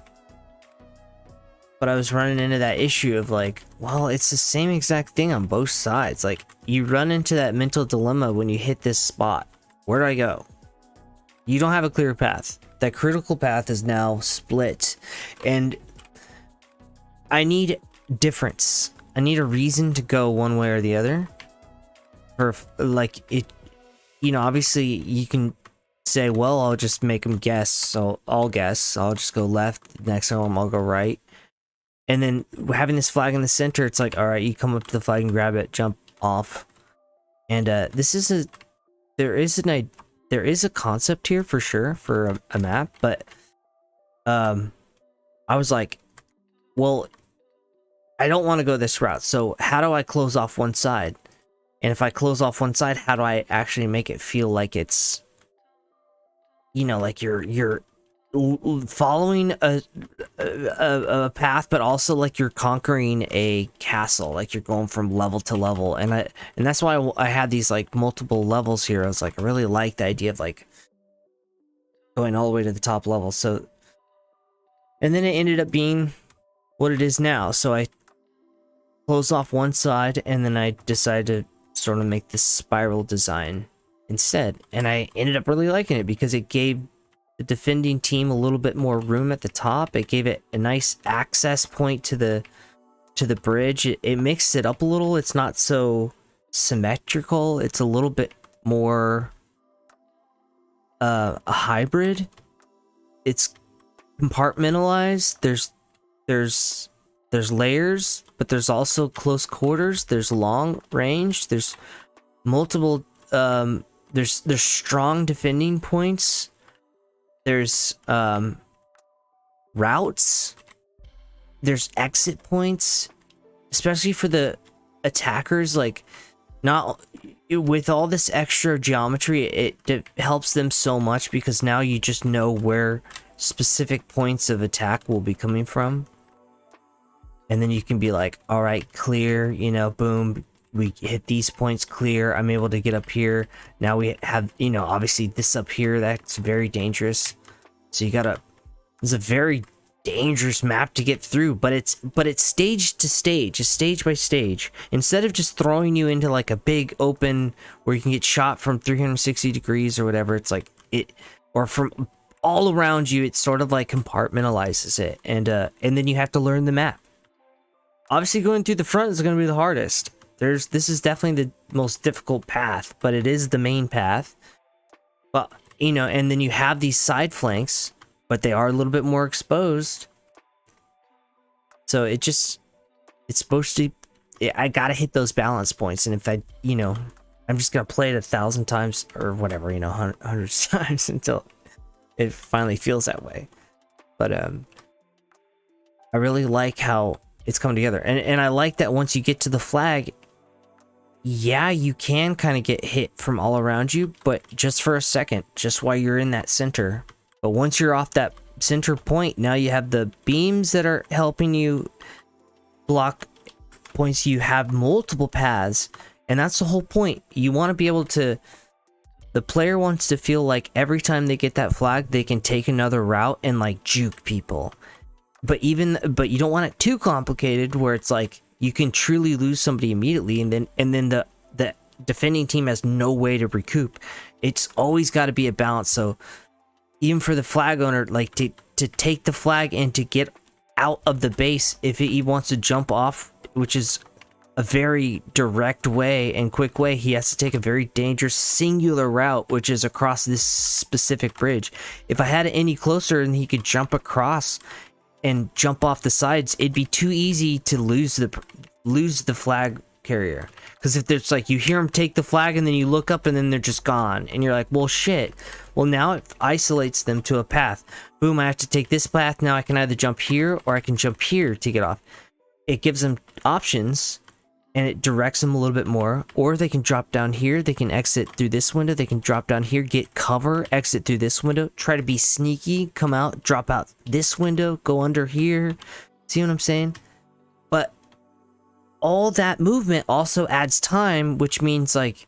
but I was running into that issue of like, well, it's the same exact thing on both sides. Like, you run into that mental dilemma when you hit this spot. Where do I go? You don't have a clear path. That critical path is now split, and I need difference. I need a reason to go one way or the other. Or like it, you know, obviously you can say, well, I'll just make them guess, so I'll guess, I'll just go left, next time I'll go right. And then having this flag in the center, it's like, all right, you come up to the flag and grab it, jump off. And this is there is a concept here for sure for a map, but I was like, well, I don't want to go this route, so how do I close off one side? And if I close off one side, how do I actually make it feel like it's, you know, like you're following a path, but also like you're conquering a castle, like you're going from level to level. And that's why I had these like multiple levels here. I was like, I really like the idea of like going all the way to the top level. So, and then it ended up being what it is now. So I closed off one side, and then I decided to sort of make this spiral design instead, and I ended up really liking it because it gave the defending team a little bit more room at the top. It gave it a nice access point to the bridge. It mixed it up a little. It's not so symmetrical. It's a little bit more a hybrid. It's compartmentalized. There's there's layers, but there's also close quarters, there's long range, there's multiple there's strong defending points, there's routes, there's exit points, especially for the attackers. Like, not with all this extra geometry, it helps them so much, because now you just know where specific points of attack will be coming from, and then you can be like, all right, clear, you know, boom, we hit these points, clear, I'm able to get up here. Now we have, you know, obviously this up here, that's very dangerous, so you gotta, it's a very dangerous map to get through, but it's stage to stage, it's stage by stage. Instead of just throwing you into like a big open where you can get shot from 360 degrees or whatever, it's like it, or from all around you, it sort of like compartmentalizes it, and then you have to learn the map. Obviously going through the front is going to be the hardest. This is definitely the most difficult path, but it is the main path. But, you know, and then you have these side flanks, but they are a little bit more exposed. So it's supposed to, I gotta hit those balance points. And if I, you know, I'm just gonna play it 1,000 times or whatever, you know, hundreds of times until it finally feels that way. But I really like how it's coming together. And I like that once you get to the flag, yeah, you can kind of get hit from all around you, but just for a second, just while you're in that center. But once you're off that center point, now you have the beams that are helping you block points. You have multiple paths, and that's the whole point. You want to be able to, the player wants to feel like every time they get that flag, they can take another route and like juke people. But you don't want it too complicated where it's like you can truly lose somebody immediately, and then the defending team has no way to recoup. It's always got to be a balance. So even for the flag owner, like to take the flag and to get out of the base, if he wants to jump off, which is a very direct way and quick way, he has to take a very dangerous singular route, which is across this specific bridge. If I had it any closer and he could jump across and jump off the sides, it'd be too easy to lose the flag carrier. Because if there's like, you hear him take the flag and then you look up and then they're just gone, and you're like, well shit, well now it isolates them to a path. Boom, I have to take this path. Now I can either jump here or I can jump here to get off. It gives them options, and it directs them a little bit more. Or they can drop down here, they can exit through this window, they can drop down here, get cover, exit through this window, try to be sneaky, come out, drop out this window, go under here. See what I'm saying? But all that movement also adds time, which means like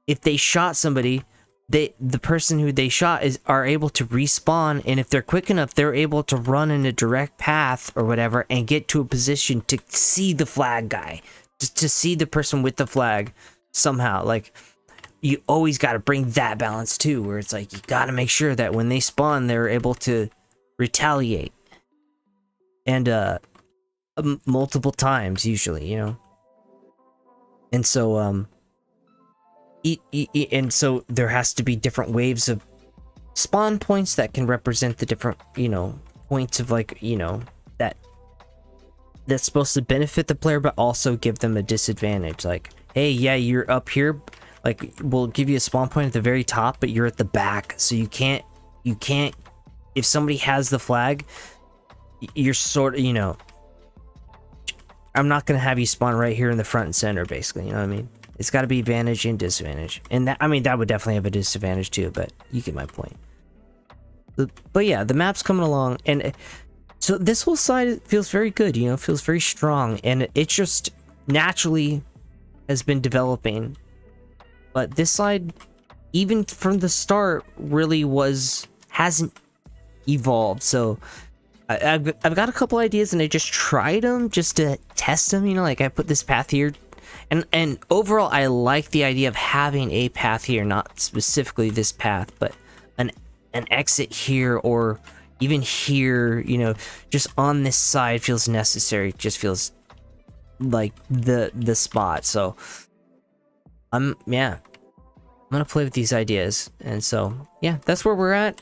if they shot somebody, the person who they shot are able to respawn, and if they're quick enough, they're able to run in a direct path or whatever and get to a position to see the flag guy, to see the person with the flag somehow. Like, you always got to bring that balance too, where it's like you got to make sure that when they spawn, they're able to retaliate, and multiple times usually, you know. And so and so there has to be different waves of spawn points that can represent the different, you know, points of, like, you know, that's supposed to benefit the player but also give them a disadvantage. Like, hey, yeah, you're up here, like, we'll give you a spawn point at the very top, but you're at the back, so you can't, if somebody has the flag, you're sort of, you know, I'm not gonna have you spawn right here in the front and center, basically, you know what I mean? It's got to be advantage and disadvantage, and that, I mean, that would definitely have a disadvantage too, but you get my point. But yeah, the map's coming along, and so this whole side feels very good, you know, feels very strong, and it just naturally has been developing. But this side, even from the start, really hasn't evolved. So I've got a couple ideas, and I just tried them just to test them, you know, like I put this path here, and overall I like the idea of having a path here, not specifically this path, but an exit here, or even here, you know, just on this side feels necessary. It just feels like the spot. So I'm gonna play with these ideas, and so yeah, that's where we're at.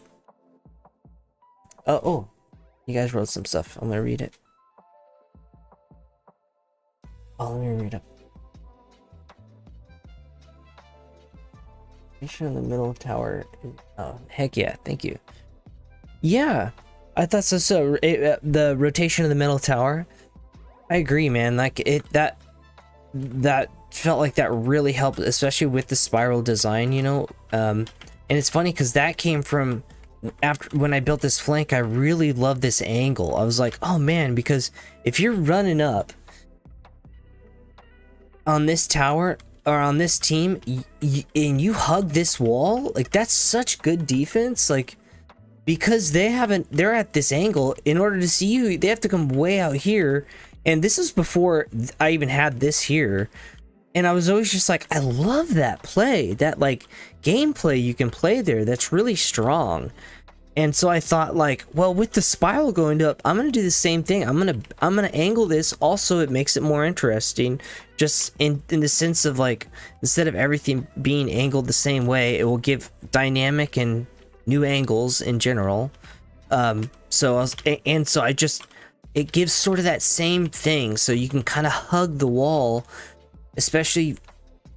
Oh, you guys wrote some stuff. I'm gonna read it. Oh, let me read up. In the middle tower. Oh, heck yeah! Thank you. Yeah, I thought so. So the rotation of the middle tower. I agree, man. Like that felt like that really helped, especially with the spiral design. You know, and it's funny because that came from after when I built this flank. I really loved this angle. I was like, oh man, because if you're running up on this tower or on this team and you hug this wall, like that's such good defense. Like, because they're at this angle, in order to see you they have to come way out here, and this is before I even had this here. And I was always just like, I love that play, that like gameplay you can play there, that's really strong. And so I thought, like, well, with the spiral going up, I'm gonna do the same thing. I'm gonna angle this. Also, it makes it more interesting, just in the sense of like, instead of everything being angled the same way, it will give dynamic and new angles in general. So I just, it gives sort of that same thing, so you can kind of hug the wall, especially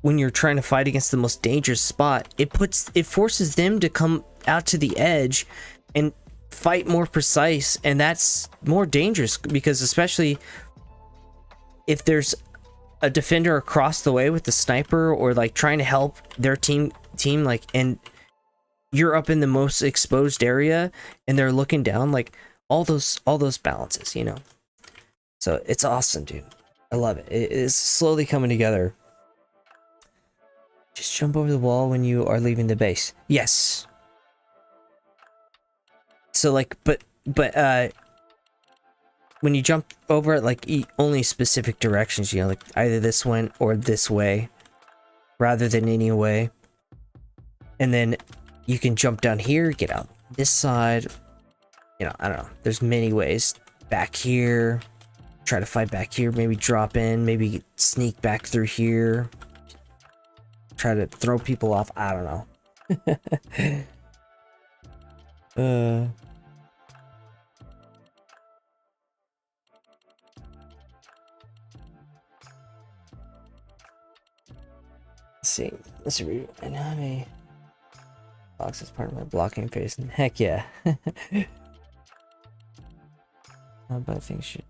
when you're trying to fight against the most dangerous spot. It forces them to come out to the edge and fight more precise, and that's more dangerous, because especially if there's a defender across the way with the sniper, or like trying to help their team like, and you're up in the most exposed area and they're looking down, like all those balances, you know. So it's awesome, dude. I love it. It is slowly coming together. Just jump over the wall when you are leaving the base. Yes. So like, but when you jump over it, like only specific directions, you know, like either this one or this way, rather than any way. And then you can jump down here, get out this side. You know, I don't know. There's many ways. Back here, try to fight back here, maybe drop in, maybe sneak back through here. Try to throw people off. I don't know. Let's see. I now have a box as part of my blocking phase. And heck yeah. But I think should.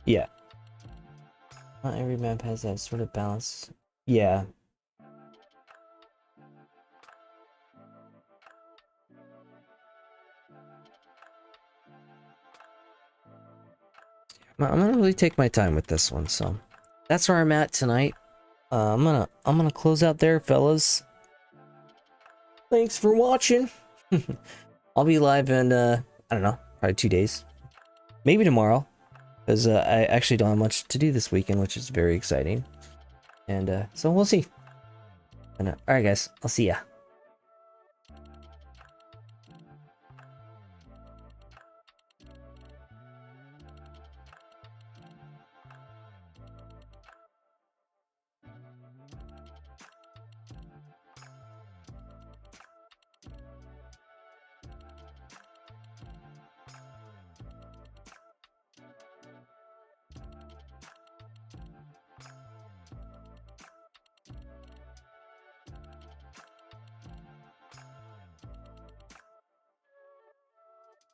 Yeah. Not every map has that sort of balance. Yeah. I'm gonna really take my time with this one, so that's where I'm at tonight. I'm gonna close out there, fellas. Thanks for watching. I'll be live in I don't know, probably 2 days, maybe tomorrow, because I actually don't have much to do this weekend, which is very exciting. And so we'll see. And all right, guys, I'll see ya.